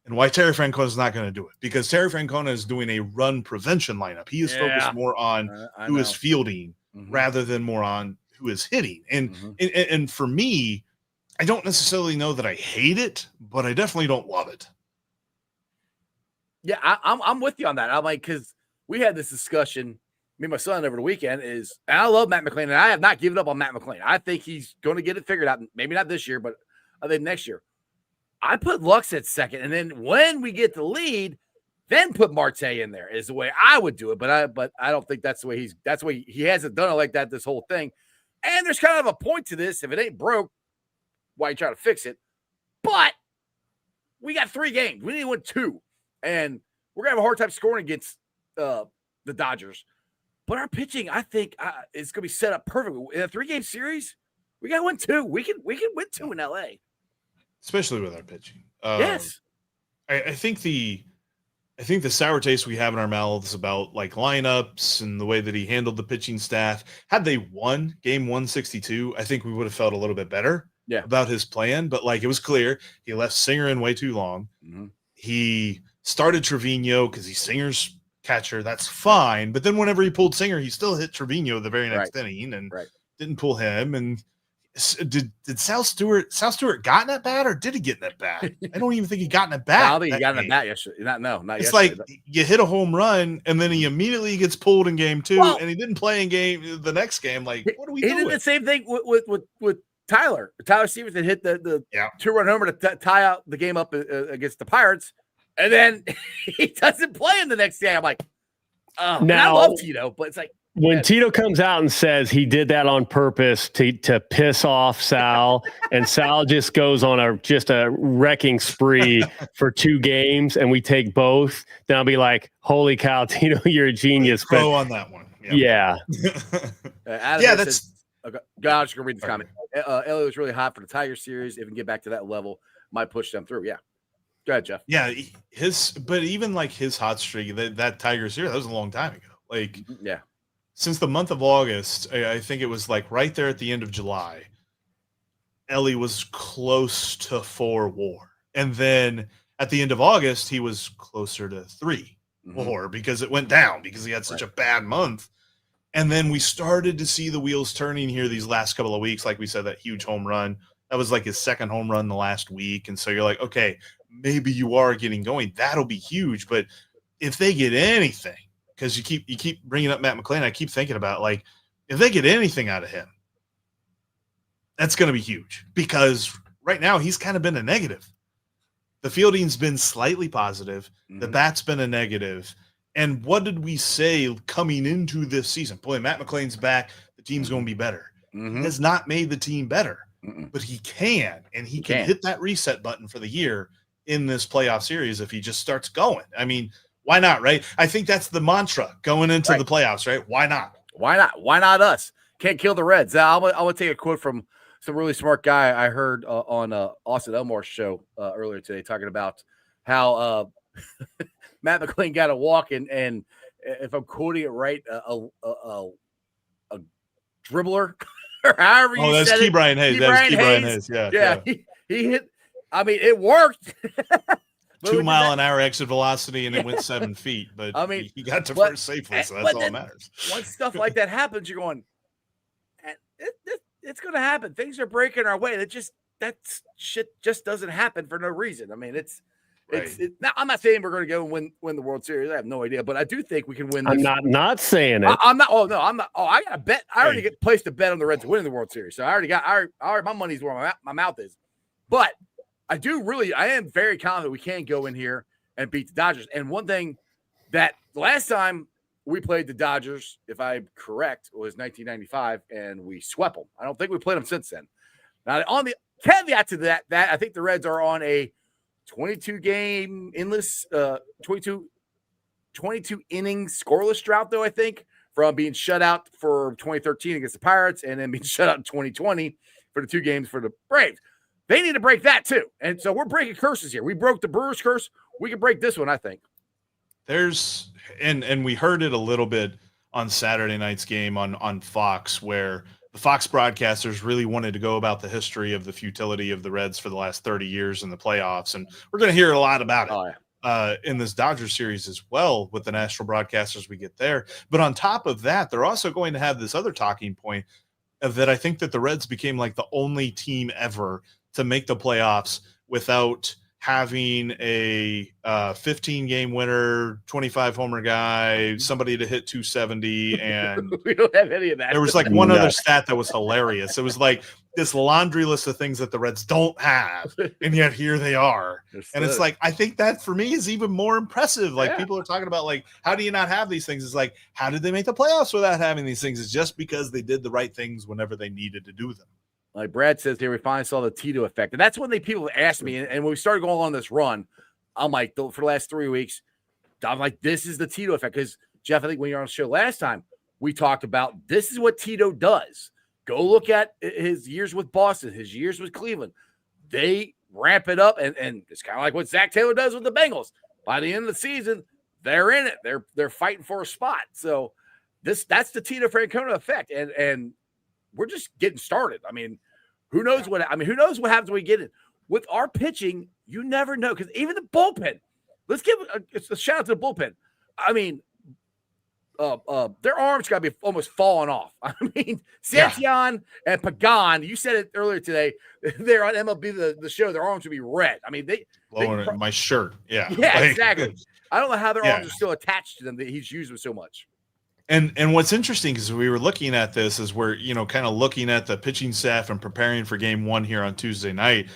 and why Terry Francona is not going to do it, because Terry Francona is doing a run prevention lineup. He is focused more on who is fielding rather than more on who is hitting. And for me, I don't necessarily know that I hate it, but I definitely don't love it. Yeah, I'm with you on that. I'm like, because we had this discussion, me and my son over the weekend, and I love Matt McClain, and I have not given up on Matt McClain. I think he's going to get it figured out. Maybe not this year, but I think next year. I put Lux at second, and then when we get the lead, then put Marte in there is the way I would do it. But I don't think that's the way he hasn't done it like that this whole thing. And there's kind of a point to this. If it ain't broke, why you try to fix it? But we got 3 games. We need to win 2. And we're going to have a hard time scoring against the Dodgers. But our pitching, I think, is going to be set up perfectly. In a 3-game series, we got to win 2. We can win 2 in L.A. Especially with our pitching. Yes. I think the sour taste we have in our mouths about like lineups and the way that he handled the pitching staff, had they won game 162, I think we would have felt a little bit better about his plan. But like, it was clear he left Singer in way too long. Mm-hmm. He started Trevino because he's Singer's catcher. That's fine. But then whenever he pulled Singer, he still hit Trevino the very next inning and didn't pull him. And did Sal Stewart got in that bat, or did he get in that bat? I don't even think he got in that bat. I don't think he got in that bat yesterday. Not it's yesterday. Like you hit a home run and then he immediately gets pulled in game 2, and he didn't play in the next game. Like, what are we doing? He did the same thing with Tyler. Tyler Stevenson hit the 2-run homer to tie out the game up against the Pirates, and then he doesn't play in the next game. I'm like, now, I love Tito, but it's like, when Tito comes out and says he did that on purpose to piss off Sal, and Sal just goes on a wrecking spree for 2 games, and we take both, then I'll be like, "Holy cow, Tito, you're a genius!" Go on that one. Yeah. That's. Okay, I'm just gonna read this comment. Elliott was really hot for the Tiger series. If we can get back to that level, might push them through. Yeah. Go ahead, Jeff. Yeah, but even like his hot streak, that Tiger series, that was a long time ago. Like, yeah. Since the month of August, I think it was like right there at the end of July, Ellie was close to 4 WAR. And then at the end of August, he was closer to 3 WAR because it went down because he had such a bad month. And then we started to see the wheels turning here these last couple of weeks. Like we said, that huge home run. That was like his 2nd home run the last week. And so you're like, okay, maybe you are getting going. That'll be huge. But if they get anything, because you keep bringing up Matt McClain, I keep thinking about, like, if they get anything out of him, that's going to be huge, because right now he's kind of been a negative. The fielding's been slightly positive. The bat's been a negative. And what did we say coming into this season? Boy, Matt McClain's back. The team's going to be better. He has not made the team better, but he can, and he can hit that reset button for the year in this playoff series if he just starts going. I mean, why not, right? I think that's the mantra going into the playoffs, right? Why not? Why not? Why not us? Can't kill the Reds. I'm going to take a quote from some really smart guy I heard on Austin Elmore's show earlier today, talking about how Matt McClain got a walk, and if I'm quoting it right, a dribbler, or however you said it. Key Brian Hayes. That's Key Brian Hayes. Yeah. He hit. I mean, it worked. 2 mile an hour exit velocity, and it went 7 feet. But I mean, he got to first safely, so that's all that matters. Once stuff like that happens, you're going, it's going to happen. Things are breaking our way. That shit just doesn't happen for no reason. I mean, now, I'm not saying we're going to go and win the World Series. I have no idea, but I do think we can win. I'm not saying it. I'm not. Oh no, I'm not. Oh, I got a bet. I already placed a bet on the Reds winning the World Series. So I already my money's where my mouth is. But I am very confident we can go in here and beat the Dodgers. And one thing that last time we played the Dodgers, if I'm correct, was 1995, and we swept them. I don't think we played them since then. Now, on the caveat to that I think the Reds are on a 22-game 22 innings scoreless drought, though, I think, from being shut out for 2013 against the Pirates and then being shut out in 2020 for the 2 games for the Braves. They need to break that too. And so we're breaking curses here. We broke the Brewers curse. We can break this one, I think. There's and we heard it a little bit on Saturday night's game on Fox, where the Fox broadcasters really wanted to go about the history of the futility of the Reds for the last 30 years in the playoffs. And we're going to hear a lot about it in this Dodgers series as well with the national broadcasters we get there. But on top of that, they're also going to have this other talking point of that I think that the Reds became like the only team ever to make the playoffs without having a 15-game winner, 25 homer guy, somebody to hit 270, and we don't have any of that. There was like one other stat that was hilarious. It was like this laundry list of things that the Reds don't have, and yet here they are. And it's like, I think that for me is even more impressive. Like people are talking about like, how do you not have these things? It's like, how did they make the playoffs without having these things? It's just because they did the right things whenever they needed to do them. Like Brad says here, we finally saw the Tito effect. And that's when people asked me, and when we started going on this run, I'm like, for the last 3 weeks, I'm like, this is the Tito effect. Because, Jeff, I think when you were on the show last time, we talked about this is what Tito does. Go look at his years with Boston, his years with Cleveland. They ramp it up, and it's kind of like what Zach Taylor does with the Bengals. By the end of the season, they're in it. They're fighting for a spot. So that's the Tito Francona effect. And we're just getting started. I mean, who knows what happens when we get it with our pitching? You never know. Cause even the bullpen, let's give a shout out to the bullpen. I mean, their arms got to be almost falling off. I mean, Santillan and Pagan, you said it earlier today. They're on MLB, the show. Their arms would be red. I mean, my shirt. Yeah. Yeah, exactly. I don't know how their arms are still attached to them that he's used them so much. And what's interesting is we were looking at this as we're, kind of looking at the pitching staff and preparing for game 1 here on Tuesday night.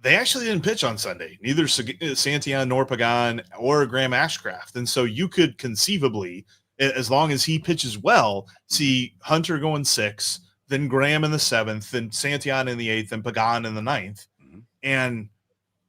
They actually didn't pitch on Sunday, neither Santillan nor Pagan or Graham Ashcraft. And so you could conceivably, as long as he pitches well, see Hunter going 6th, then Graham in the 7th, then Santillan in the 8th, and Pagan in the 9th. Mm-hmm. And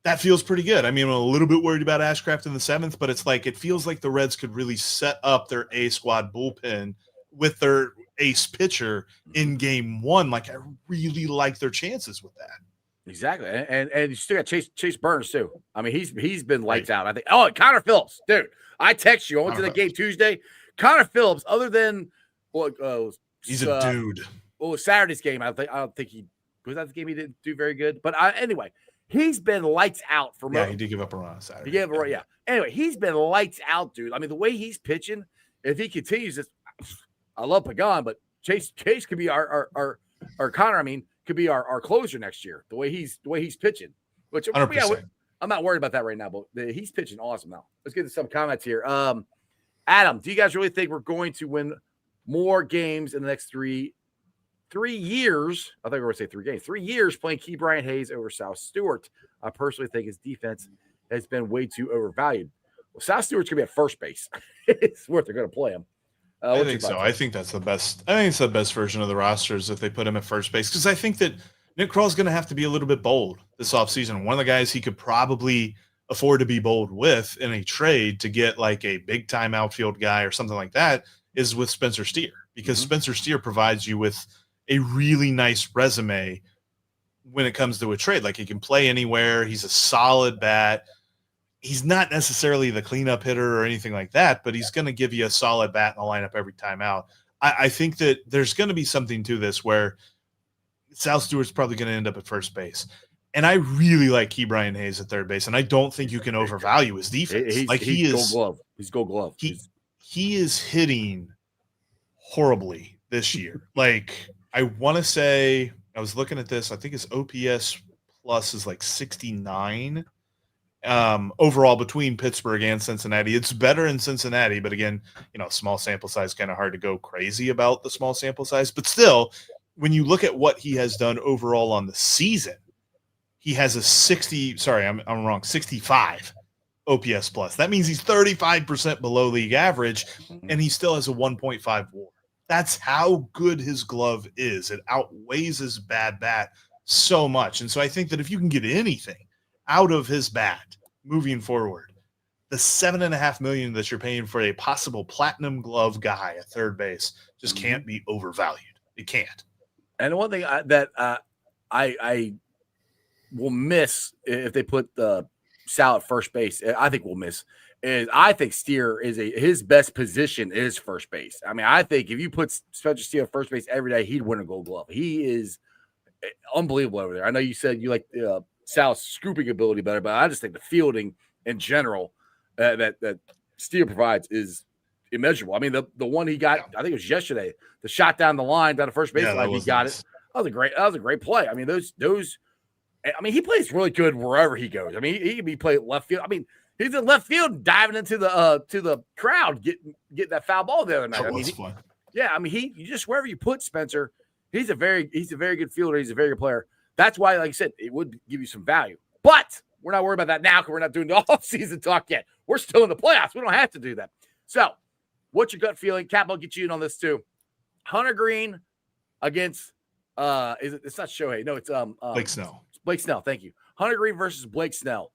that feels pretty good. I mean, I'm a little bit worried about Ashcraft in the 7th, but it's like it feels like the Reds could really set up their A squad bullpen with their ace pitcher in game 1. Like, I really like their chances with that. Exactly. And you still got Chase Burns too. I mean, he's been lights out. I think. Oh, Connor Phillips, dude. I text you. I went to the game Tuesday. Connor Phillips, other than he's a dude. Well, Saturday's game, I don't think he was that the game he didn't do very good. But anyway, he's been lights out for most. Yeah, he did give up a run on Saturday. He gave a run, yeah. Anyway, he's been lights out, dude. I mean, the way he's pitching, if he continues this, I love Pagan, but Chase could be our Connor, could be our closer next year. The way he's pitching, which 100%. I'm not worried about that right now, but he's pitching awesome now. Let's get to some comments here. Adam, do you guys really think we're going to win more games in the next 3 years? I think we're going to say 3 games. 3 years playing Key Brian Hayes over South Stewart. I personally think his defense has been way too overvalued. Well, South Stewart's going to be at first base. It's worth they're going to play him. I think so. I think that's the best. I think it's the best version of the rosters if they put him at first base, because I think that Nick Krall's going to have to be a little bit bold this offseason. One of the guys he could probably afford to be bold with in a trade to get like a big time outfield guy or something like that is with Spencer Steer, because Spencer Steer provides you with a really nice resume when it comes to a trade. Like, he can play anywhere. He's a solid bat. He's not necessarily the cleanup hitter or anything like that, but he's going to give you a solid bat in the lineup every time out. I think that there's going to be something to this where South Stewart's probably going to end up at first base. And I really like Key Brian Hayes at third base, and I don't think you can overvalue his defense. He's Gold Glove. He's Gold Glove. He is hitting horribly this year. Like, I want to say, I was looking at this, I think his OPS plus is like 69 overall between Pittsburgh and Cincinnati. It's better in Cincinnati, but again, small sample size, kind of hard to go crazy about the small sample size. But still, when you look at what he has done overall on the season, he has a 65 OPS plus. That means he's 35% below league average, and he still has a 1.5 WAR. That's how good his glove is. It outweighs his bad bat so much. And so I think that if you can get anything out of his bat moving forward, the $7.5 million that you're paying for a possible platinum glove guy at third base just can't be overvalued. It can't. And the one thing I will miss if they put Sal at first base, I think we'll miss, is I think Steer is his best position is first base. I mean, I think if you put Spencer Steer at first base every day, he'd win a Gold Glove. He is unbelievable over there. I know you said you like Sal's scooping ability better, but I just think the fielding in general that Steer provides is immeasurable. I mean, the one he got, I think it was yesterday, the shot down the line, down the first base line, he got it. That was a great play. I mean, those. I mean, he plays really good wherever he goes. I mean, he can be playing left field. I mean, he's in left field diving into the crowd, getting that foul ball the other night. That was fun. Yeah, I mean, you just wherever you put Spencer, he's a very good fielder. He's a very good player. That's why, like I said, it would give you some value. But we're not worried about that now because we're not doing the off-season talk yet. We're still in the playoffs. We don't have to do that. So, what's your gut feeling? Cap, I'll get you in on this too. Hunter Green against it's not Shohei. No, it's Blake Snell. Blake Snell, thank you. Hunter Green versus Blake Snell.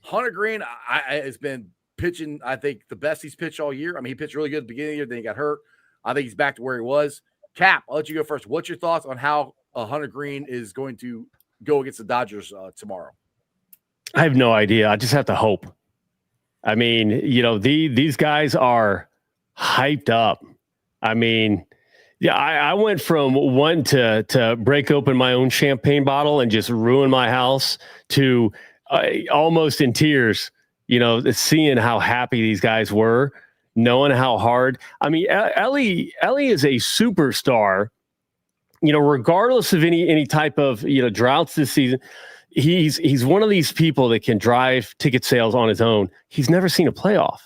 Hunter Green has been pitching, I think, the best he's pitched all year. I mean, he pitched really good at the beginning of the year, then he got hurt. I think he's back to where he was. Cap, I'll let you go first. What's your thoughts on how Hunter Green is going to go against the Dodgers tomorrow? I have no idea. I just have to hope. I mean, these guys are hyped up. I mean, yeah, I went from one to break open my own champagne bottle and just ruin my house to almost in tears, seeing how happy these guys were, knowing how hard. I mean, Ellie is a superstar, regardless of any type of, droughts this season. He's one of these people that can drive ticket sales on his own. He's never seen a playoff.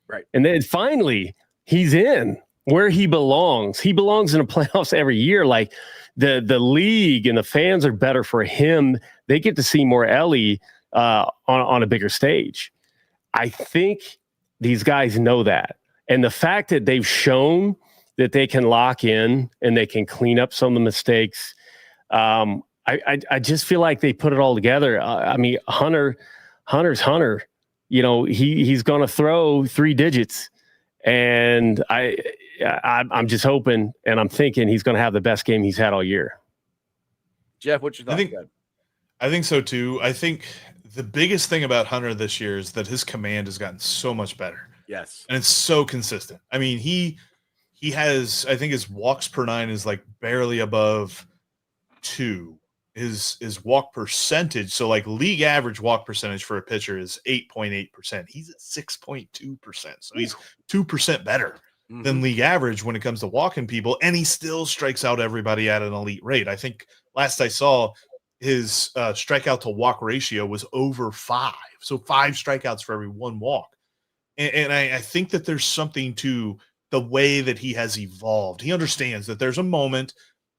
Right. And then finally he's in where he belongs. He belongs in the playoffs every year. Like the league and the fans are better for him. They get to see more Ellie on a bigger stage. I think these guys know that. And the fact that they've shown that they can lock in and they can clean up some of the mistakes. I just feel like they put it all together. I mean, Hunter's Hunter. He's going to throw 3 digits. And I'm just hoping and I'm thinking he's going to have the best game he's had all year. Jeff, what's your thoughts? I think so too. I think the biggest thing about Hunter this year is that his command has gotten so much better. Yes. And it's so consistent. I mean, he has, I think his walks per 9 is like barely above 2. His walk percentage, so like league average walk percentage for a pitcher is 8.8%. He's at 6.2%. So he's 2% better than league average when it comes to walking people, and he still strikes out everybody at an elite rate. I think last I saw his strikeout to walk ratio was over 5. So 5 strikeouts for every 1 walk. And I think that there's something to the way that he has evolved. He understands that there's a moment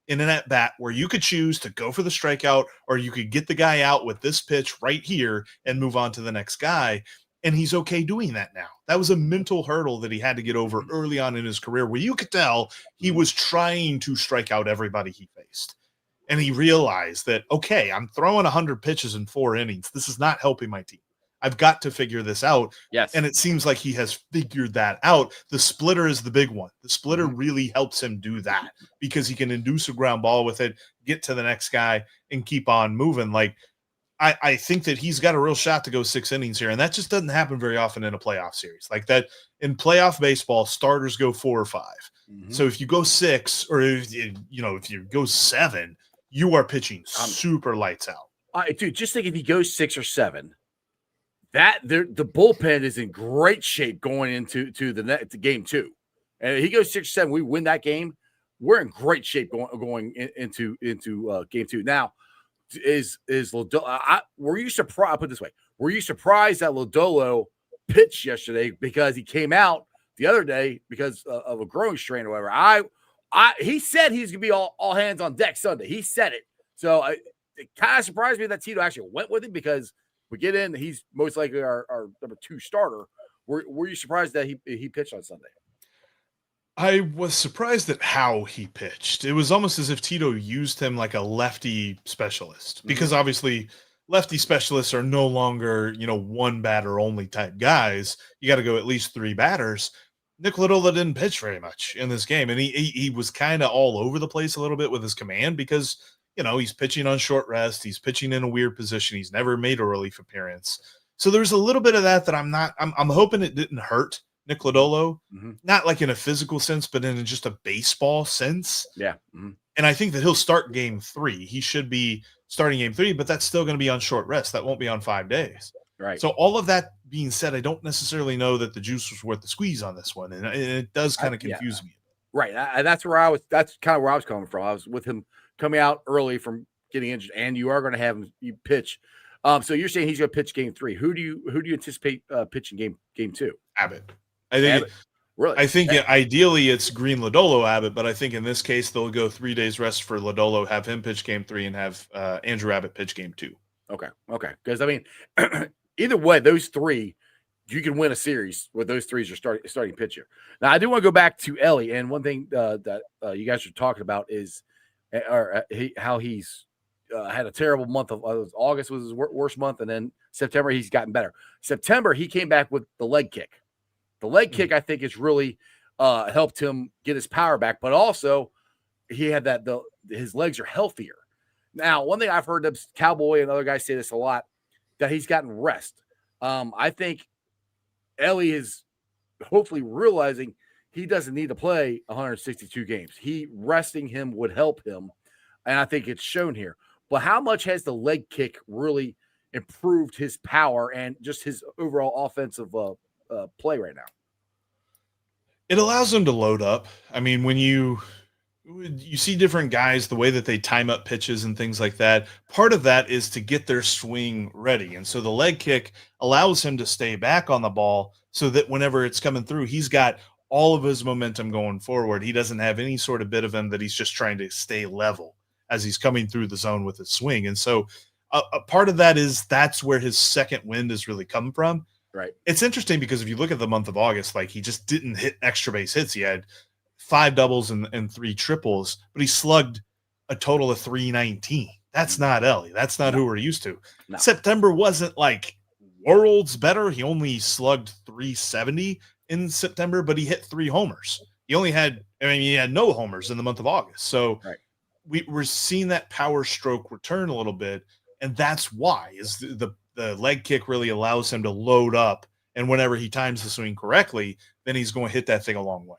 in an at-bat where you could choose to go for the strikeout or you could get the guy out with this pitch right here and move on to the next guy. And he's okay doing that now. That was a mental hurdle that he had to get over early on in his career where you could tell he was trying to strike out everybody he faced. And he realized that, okay, I'm throwing 100 pitches in 4 innings. This is not helping my team. I've got to figure this out. Yes. And it seems like he has figured that out. The splitter is the big one. The splitter really helps him do that because he can induce a ground ball with it, get to the next guy, and keep on moving. Like, I think that he's got a real shot to go 6 innings here, and that just doesn't happen very often in a playoff series. Like that in playoff baseball, starters go 4 or 5. So if you go 6 or if you go 7, you are pitching super lights out. Dude, just think if he goes 6 or 7. The bullpen is in great shape going into the game 2, and if he goes 6 or 7, we win that game. We're in great shape going into game 2. Now, is Lodolo? Were you surprised? I'll put it this way: were you surprised that Lodolo pitched yesterday because he came out the other day because of a growing strain or whatever? He said he's gonna be all hands on deck Sunday. He said it, so it kind of surprised me that Tito actually went with it because. We get in, he's most likely our number 2 starter. Were you surprised that he pitched on Sunday? I was surprised at how he pitched. It was almost as if Tito used him like a lefty specialist because obviously lefty specialists are no longer, one batter only type guys. You got to go at least 3 batters. Nick Lodolo didn't pitch very much in this game, and he was kind of all over the place a little bit with his command because, he's pitching on short rest. He's pitching in a weird position. He's never made a relief appearance. So there's a little bit of that I'm hoping it didn't hurt Nick Lodolo, not like in a physical sense, but in just a baseball sense. Yeah. And I think that he'll start game 3. He should be starting game 3, but that's still going to be on short rest. That won't be on 5 days. Right. So all of that being said, I don't necessarily know that the juice was worth the squeeze on this one. And it does kind of confuse me. Right. That's kind of where I was coming from. I was with him coming out early from getting injured, and you are going to have him pitch. So you're saying he's going to pitch game 3. Who do you anticipate pitching game 2? Abbott. I think ideally it's Green Lodolo Abbott, but I think in this case they'll go 3 days rest for Lodolo, have him pitch game 3, and have Andrew Abbott pitch game 2. Okay. Because either way, those 3, you can win a series with those 3 as your starting pitcher. Now I do want to go back to Ellie, and one thing that you guys are talking about is how he's had a terrible month of August was his worst month, and then September he's gotten better. September he came back with the leg kick. The leg kick, I think, has really helped him get his power back, but also he had his legs are healthier. Now, one thing I've heard Cowboy and other guys say this a lot, that he's gotten rest. I think Ellie is hopefully realizing he doesn't need to play 162 games. Resting him would help him, and I think it's shown here. But how much has the leg kick really improved his power and just his overall offensive play right now? It allows them to load up. I mean, when you see different guys, the way that they time up pitches and things like that, part of that is to get their swing ready. And so the leg kick allows him to stay back on the ball so that whenever it's coming through, he's got all of his momentum going forward. He doesn't have any sort of bit of him that he's just trying to stay level as he's coming through the zone with his swing. And so a part of that is that's where his second wind is really coming from. Right. It's interesting because if you look at the month of August, like he just didn't hit extra base hits. He had 5 doubles and 3 triples, but he slugged a total of 319. That's not Ellie. That's not who we're used to. No. September wasn't like worlds better. He only slugged 370 in September, but he hit 3 homers. He had no homers in the month of August. So we're seeing that power stroke return a little bit. And that's why is the leg kick really allows him to load up. And whenever he times the swing correctly, then he's going to hit that thing a long way.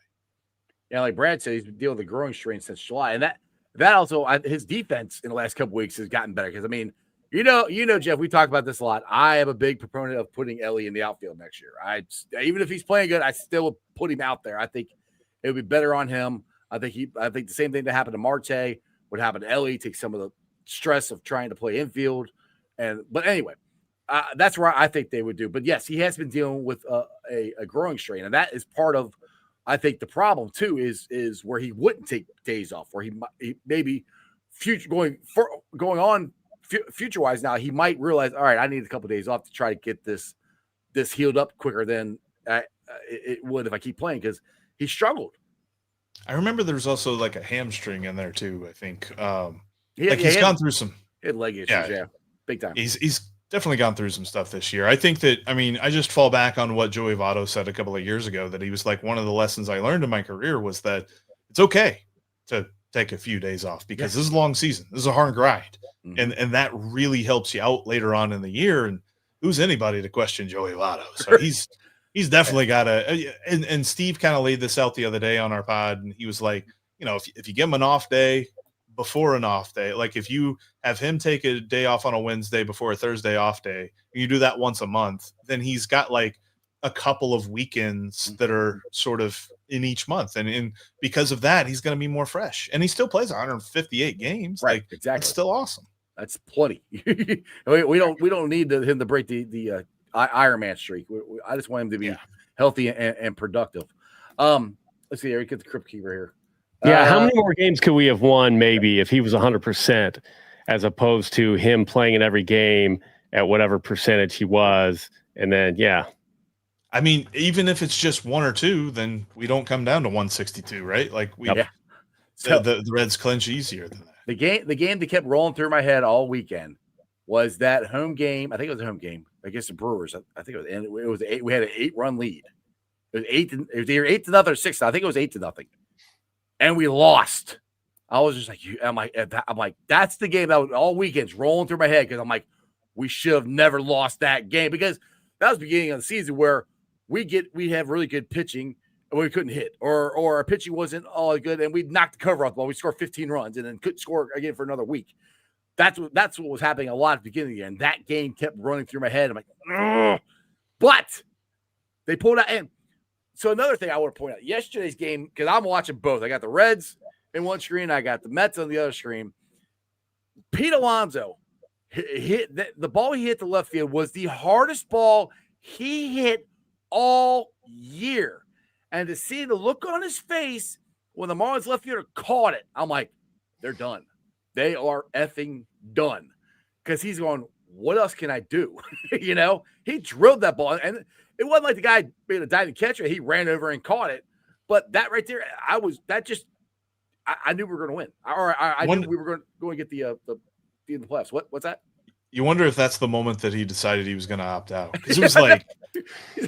Yeah, like Brad said, he's been dealing with a growing strain since July, and that also his defense in the last couple weeks has gotten better. Because Jeff, we talk about this a lot. I am a big proponent of putting Ellie in the outfield next year. Even if he's playing good, I still would put him out there. I think it would be better on him. I think the same thing that happened to Marte would happen to Ellie. Take some of the stress of trying to play infield, but anyway. That's where I think they would do. But yes, he has been dealing with a growing strain, and that is part of, I think, the problem too. Is where he wouldn't take days off, where he maybe future wise now he might realize, all right, I need a couple of days off to try to get this healed up quicker than it would if I keep playing, because he struggled. I remember there was also like a hamstring in there too. I think he's gone through some leg issues, big time. He's definitely gone through some stuff this year. I think that, I just fall back on what Joey Votto said a couple of years ago, that he was like, one of the lessons I learned in my career was that it's okay to take a few days off, because this is a long season. This is a hard grind. Mm-hmm. And that really helps you out later on in the year. And who's anybody to question Joey Votto? So he's definitely got and Steve kind of laid this out the other day on our pod. And he was like, if you give him an off day before an off day, like if you have him take a day off on a Wednesday before a Thursday off day, and you do that once a month, then he's got like a couple of weekends that are sort of in each month. And because of that, he's going to be more fresh, and he still plays 158 games. Right. Like, exactly. It's still awesome. That's plenty. we don't need him to break the Iron Man streak. I just want him to be healthy and productive. Let's see. Eric, get the Crypt Keeper here. Yeah, how many more games could we have won maybe if he was 100%, as opposed to him playing in every game at whatever percentage he was? And then, even if it's just 1 or 2, then we don't come down to 162, right? Like the Reds clinch easier than that. The game that kept rolling through my head all weekend was that home game. I think it was a home game against the Brewers. I think it was, and it was we had an 8-run lead. It was it was either 8-0 or 6. I think it was 8-0, and we lost. I was just like, I'm like, that's the game that was all weekends rolling through my head because I'm like, we should have never lost that game because that was the beginning of the season where we have really good pitching and we couldn't hit, or our pitching wasn't all good, and we knocked the cover off the ball. We scored 15 runs and then couldn't score again for another week. That's what was happening a lot at the beginning of the year, and that game kept running through my head. I'm like, ugh. But they pulled out. And so another thing I want to point out, yesterday's game, because I'm watching both. I got the Reds in one screen, I got the Mets on the other screen. Pete Alonso hit the ball he hit the left field was the hardest ball he hit all year. And to see the look on his face when the Marlins left fielder caught it, I'm like, they're done. They are effing done. Because he's going, what else can I do? He drilled that ball. And it wasn't like the guy being a diving catcher. He ran over and caught it. But that right there, I knew we were going to win. I knew we were going to get the playoffs. What's that? You wonder if that's the moment that he decided he was going to opt out. Because it was like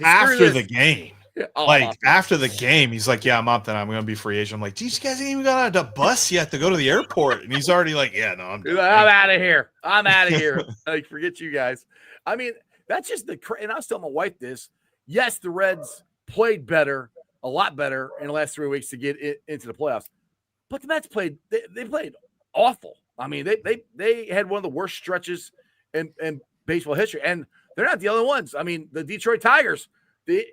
after the game. After the game, he's like, yeah, I'm opting out. I'm going to be free agent. I'm like, geez, you guys ain't even got on the bus yet to go to the airport. And he's already like, yeah, no, I'm out of here. I'm out of here. Like, forget you guys. I mean, that's just and I was telling my wife this. Yes, the Reds played better, a lot better in the last 3 weeks to get into the playoffs. But the Mets played, they played awful. I mean, they had one of the worst stretches in baseball history. And they're not the only ones. I mean, the Detroit Tigers, the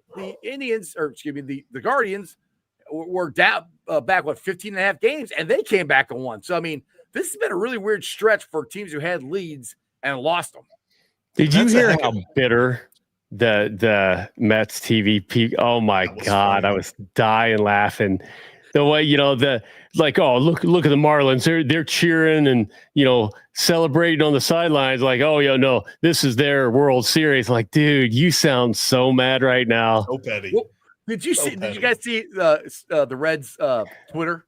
Indians, or excuse me, the Guardians were down back, 15 and a half games, and they came back and won. So, I mean, this has been a really weird stretch for teams who had leads and lost them. Did you hear how bitter the Mets TV peak? Oh, my God. Funny. I was dying laughing. The way, oh, look at the Marlins. They're cheering and, celebrating on the sidelines like, oh, no, this is their World Series. I'm like, dude, you sound so mad right now. So petty. Well, did you guys see the Reds Twitter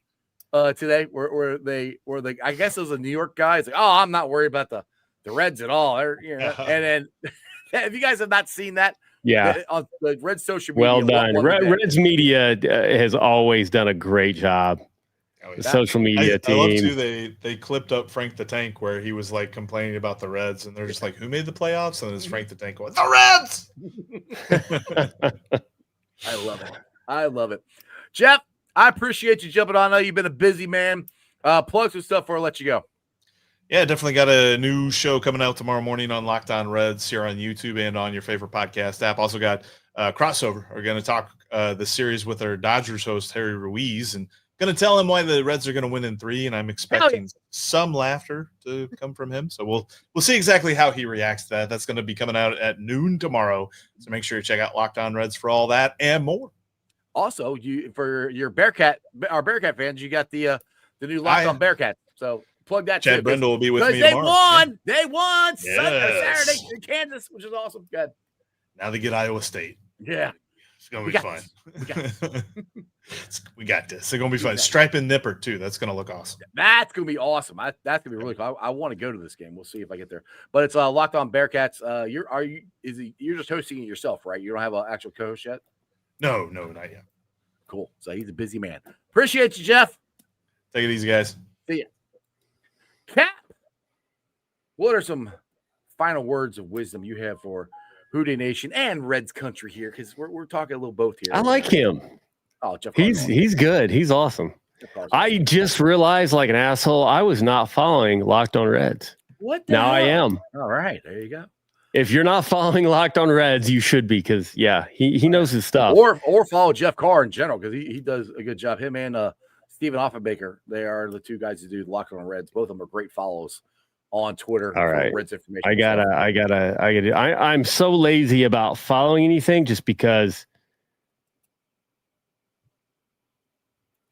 today where they I guess it was a New York guy. It's like, oh, I'm not worried about the Reds at all. And then if you guys have not seen that, yeah, on the Reds social media. Well done. Reds media has always done a great job. The social media team. I love too. They clipped up Frank the Tank where he was like complaining about the Reds, and they're just like, "Who made the playoffs?" And it's Frank the Tank going, "The Reds." I love it. Jeff, I appreciate you jumping on. I know you've been a busy man. Plug some stuff before I let you go. Yeah, definitely got a new show coming out tomorrow morning on Locked On Reds here on YouTube and on your favorite podcast app. Also got crossover. We're going to talk the series with our Dodgers host, Harry Ruiz, and going to tell him why the Reds are going to win in 3, and I'm expecting some laughter to come from him. So we'll see exactly how he reacts to that. That's going to be coming out at noon tomorrow. So make sure you check out Locked On Reds for all that and more. Also, for your our Bearcat fans, you got the new Locked On Bearcat. So plug that. Chad Brindle will be with me tomorrow. They won Saturday in Kansas, which is awesome. Good. Now they get Iowa State. Yeah. It's going to be fun. We got this. It's going to be fun. Stripe and Nipper, too. That's going to look awesome. That's going to be awesome. That's going to be really cool. I want to go to this game. We'll see if I get there. But it's Locked On Bearcats. You're just hosting it yourself, right? You don't have an actual co-host yet? No, not yet. Cool. So he's a busy man. Appreciate you, Jeff. Take it easy, guys. See ya. Cap, what are some final words of wisdom you have for Hootie Nation and Reds country here? Because we're talking a little both here. I like him. Oh, Jeff. He's good. He's awesome. I just realized, like an asshole, I was not following Locked On Reds. What? Now I am. All right, there you go. If you're not following Locked On Reds, you should be, because he knows his stuff. Or follow Jeff Carr in general, because he does a good job. Him and Stephen Offenbaker, they are the two guys who do Locked On Reds. Both of them are great follows on Twitter. All right, Reds information. I'm so lazy about following anything just because.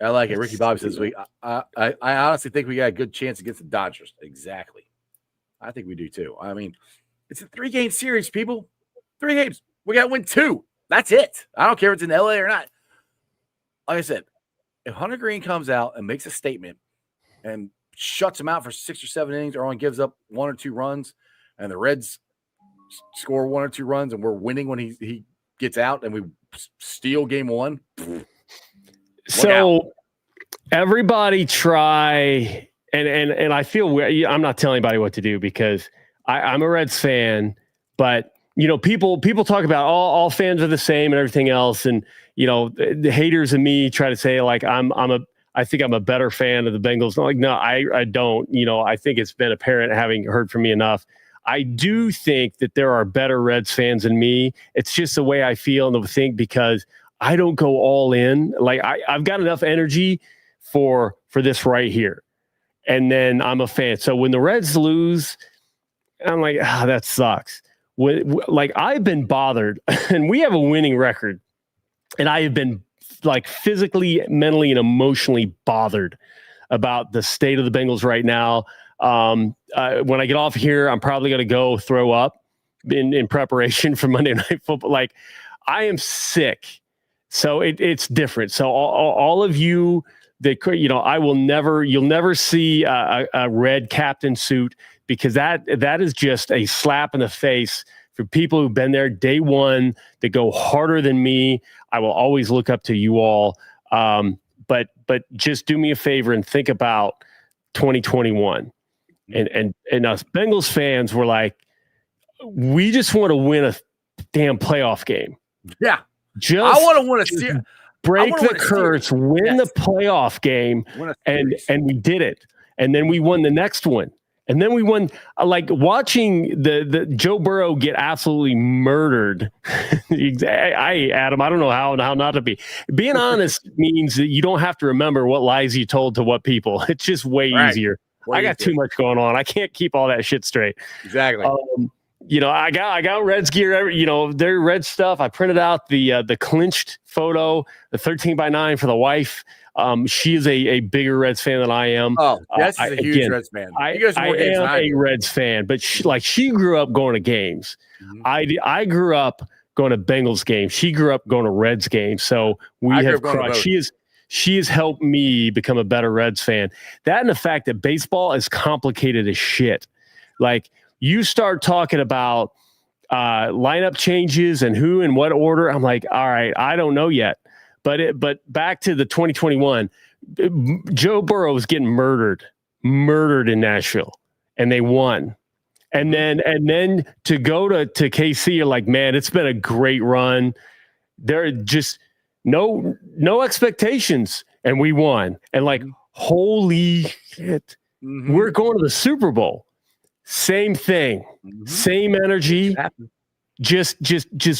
I like it. Ricky Bobby says I honestly think we got a good chance against the Dodgers. Exactly. I think we do too. I mean, it's a 3-game series, people. 3 games. We got to win 2. That's it. I don't care if it's in LA or not. Like I said, if Hunter Green comes out and makes a statement and shuts him out for 6 or 7 innings or only gives up 1 or 2 runs, and the Reds score 1 or 2 runs and we're winning when he gets out and we steal game 1. So everybody try and I feel weird. I'm not telling anybody what to do because I'm a Reds fan, but people talk about all fans are the same and everything else. And, the haters of me try to say like, I think I'm a better fan of the Bengals. I'm like, no, I don't, I think it's been apparent having heard from me enough. I do think that there are better Reds fans than me. It's just the way I feel and think because I don't go all in. Like I've got enough energy for this right here. And then I'm a fan. So when the Reds lose, I'm like, that sucks. Like I've been bothered and we have a winning record and I have been like physically, mentally, and emotionally bothered about the state of the Bengals right now. When I get off here, I'm probably going to go throw up in preparation for Monday Night Football. Like I am sick. So it's different. So all of you that you'll never see a red captain suit because that is just a slap in the face for people who've been there day one that go harder than me. I will always look up to you all. But just do me a favor and think about 2021 and us Bengals fans were like, we just want to win a damn playoff game. Yeah. Just I want to win a series. Break the curse, win the playoff game, and we did it. And then we won the next one. And then we won, like watching the Joe Burrow get absolutely murdered. Adam, I don't know how not to be. Being honest means that you don't have to remember what lies you told to what people. It's just way easier. I got too much going on. I can't keep all that shit straight. Exactly. I got Reds gear, their Red stuff. I printed out the clinched photo, the 13x9 for the wife. She is a bigger Reds fan than I am. Oh, that's a huge Reds fan. I am a Reds fan, but she grew up going to games. Mm-hmm. I grew up going to Bengals games. She grew up going to Reds games. So we have crushed. She has helped me become a better Reds fan. That and the fact that baseball is complicated as shit. Like, you start talking about lineup changes and who in what order. I'm like, all right, I don't know yet. But back to the 2021, Joe Burrow was getting murdered in Nashville, and they won. And then to go to KC, you're like, man, it's been a great run. There are just no expectations, and we won. And like, holy shit, we're going to the Super Bowl. Same thing, same energy. Just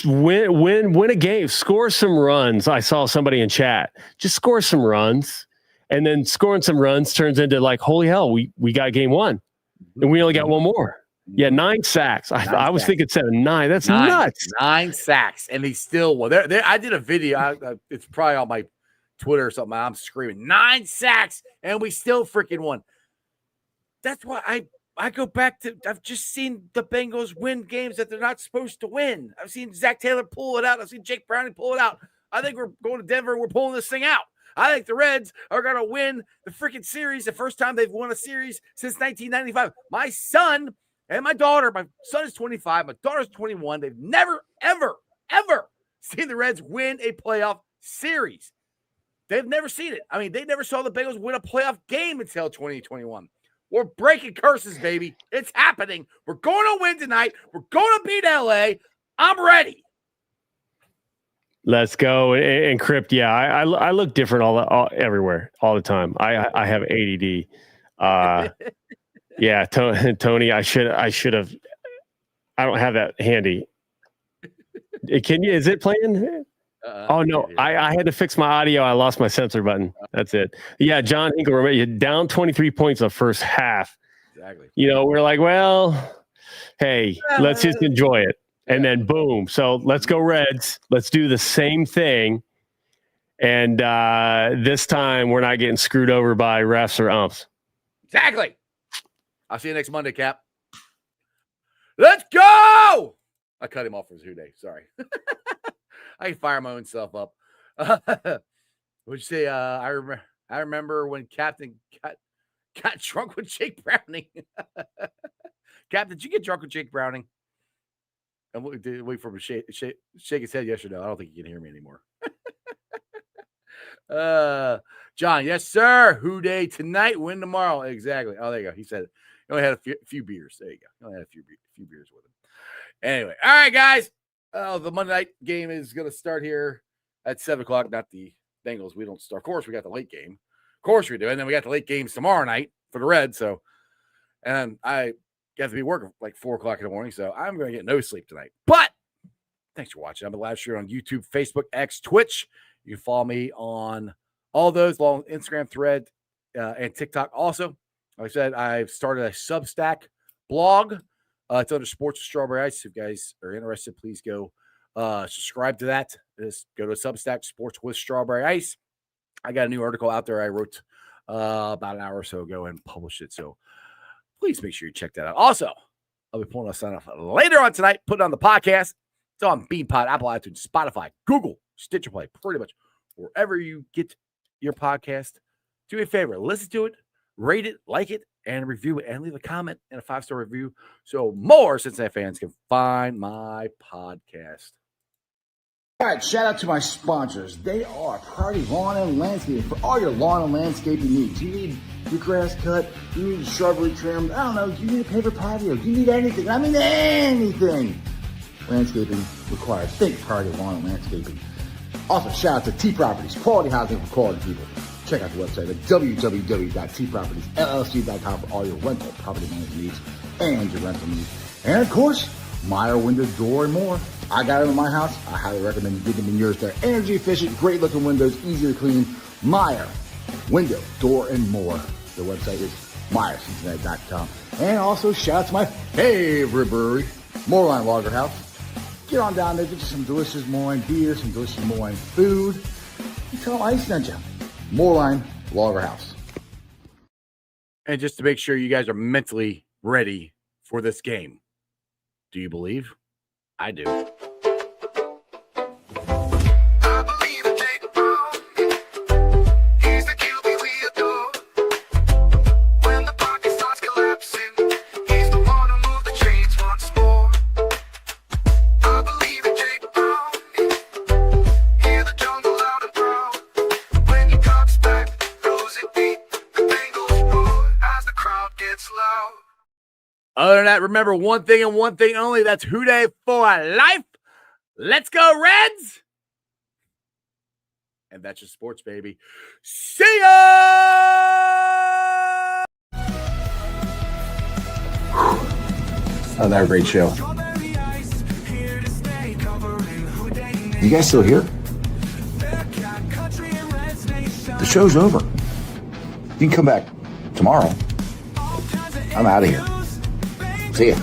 win a game, score some runs. I saw somebody in chat. Just score some runs, and then scoring some runs turns into like, holy hell, we got game 1, and we only got one more. Yeah, 9 sacks. I was thinking 7, 9. That's nuts. 9 sacks, and he still won. There, I did a video. It's probably on my Twitter or something. I'm screaming 9 sacks, and we still freaking won. That's why I go back to, I've just seen the Bengals win games that they're not supposed to win. I've seen Zach Taylor pull it out. I've seen Jake Browning pull it out. I think we're going to Denver. We're pulling this thing out. I think the Reds are going to win the freaking series. The first time they've won a series since 1995. My son and my daughter, my son is 25. My daughter's 21. They've never, ever, ever seen the Reds win a playoff series. They've never seen it. I mean, they never saw the Bengals win a playoff game until 2021. We're breaking curses, baby. It's happening. We're going to win tonight. We're going to beat LA. I'm ready. Let's go. And Crypt, yeah, I look different everywhere, all the time. I have ADD. Yeah, Tony, I should have. I don't have that handy. Can you? Is it playing? Oh no, I had to fix my audio. I lost my censor button. That's it. Yeah, John Hinkle, remember, you down 23 points the first half. Exactly. We're like, well, hey, let's just enjoy it. And then boom. So let's go Reds. Let's do the same thing. And this time we're not getting screwed over by refs or umps. Exactly. I'll see you next Monday, Cap. Let's go. I cut him off for his day. Sorry. I can fire my own self up. What'd you say? I remember when Captain got drunk with Jake Browning. Cap, did you get drunk with Jake Browning? I'm wait for him to shake his head. Yes or no? I don't think you can hear me anymore. John, yes, sir. Who day tonight? Win tomorrow. Exactly. Oh, there you go. He said it. He only had a few beers. There you go. He only had a few beers with him. Anyway, all right, guys. The Monday night game is going to start here at 7 o'clock. Not the Bengals. We don't start. Of course, we got the late game. Of course we do. And then we got the late games tomorrow night for the Reds. So, and I got to be working like 4 o'clock in the morning. So I'm going to get no sleep tonight. But thanks for watching. I'm a live stream on YouTube, Facebook, X, Twitch. You can follow me on all those, along Instagram, Thread, and TikTok. Also, like I said, I've started a Substack blog. It's under Sports with Strawberry Ice. If you guys are interested, please go subscribe to that. Just go to Substack, Sports with Strawberry Ice. I got a new article out there I wrote about an hour or so ago and published it. So please make sure you check that out. Also, I'll be pulling a sign off later on tonight, putting on the podcast. It's on BeanPod, Apple iTunes, Spotify, Google, Stitcher Play, pretty much wherever you get your podcast. Do me a favor, listen to it, rate it, like it, and review it, and leave a comment and a 5-star review so more Cincinnati fans can find my podcast. All right, shout out to my sponsors. They are Priority Lawn and Landscaping for all your lawn and landscaping needs. You need your grass cut, you need shrubbery trimmed, I don't know, you need a paper patio, you need anything. I mean anything. Landscaping required. Think Priority Lawn and Landscaping. Also, shout out to T Properties, quality housing for quality people. Check out the website at www.tpropertiesllc.com for all your rental property management needs and your rental needs. And of course, Meyer Window, Door, and more. I got them in my house. I highly recommend you get them in yours. They're energy efficient, great looking windows, easy to clean. Meyer Window, Door, and more. The website is MeyerCincinnati.com. And also, shout out to my favorite brewery, Moorline Lager House. Get on down there, get you some delicious Moorline beer, some delicious Moorline food. And tell them I sent you. Moorline Lager House. And just to make sure you guys are mentally ready for this game. Do you believe? I do. Other than that, remember one thing and one thing only. That's Who Day for life. Let's go, Reds. And that's your sports, baby. See ya! Another great show. You guys still here? The show's over. You can come back tomorrow. I'm out of here. See ya.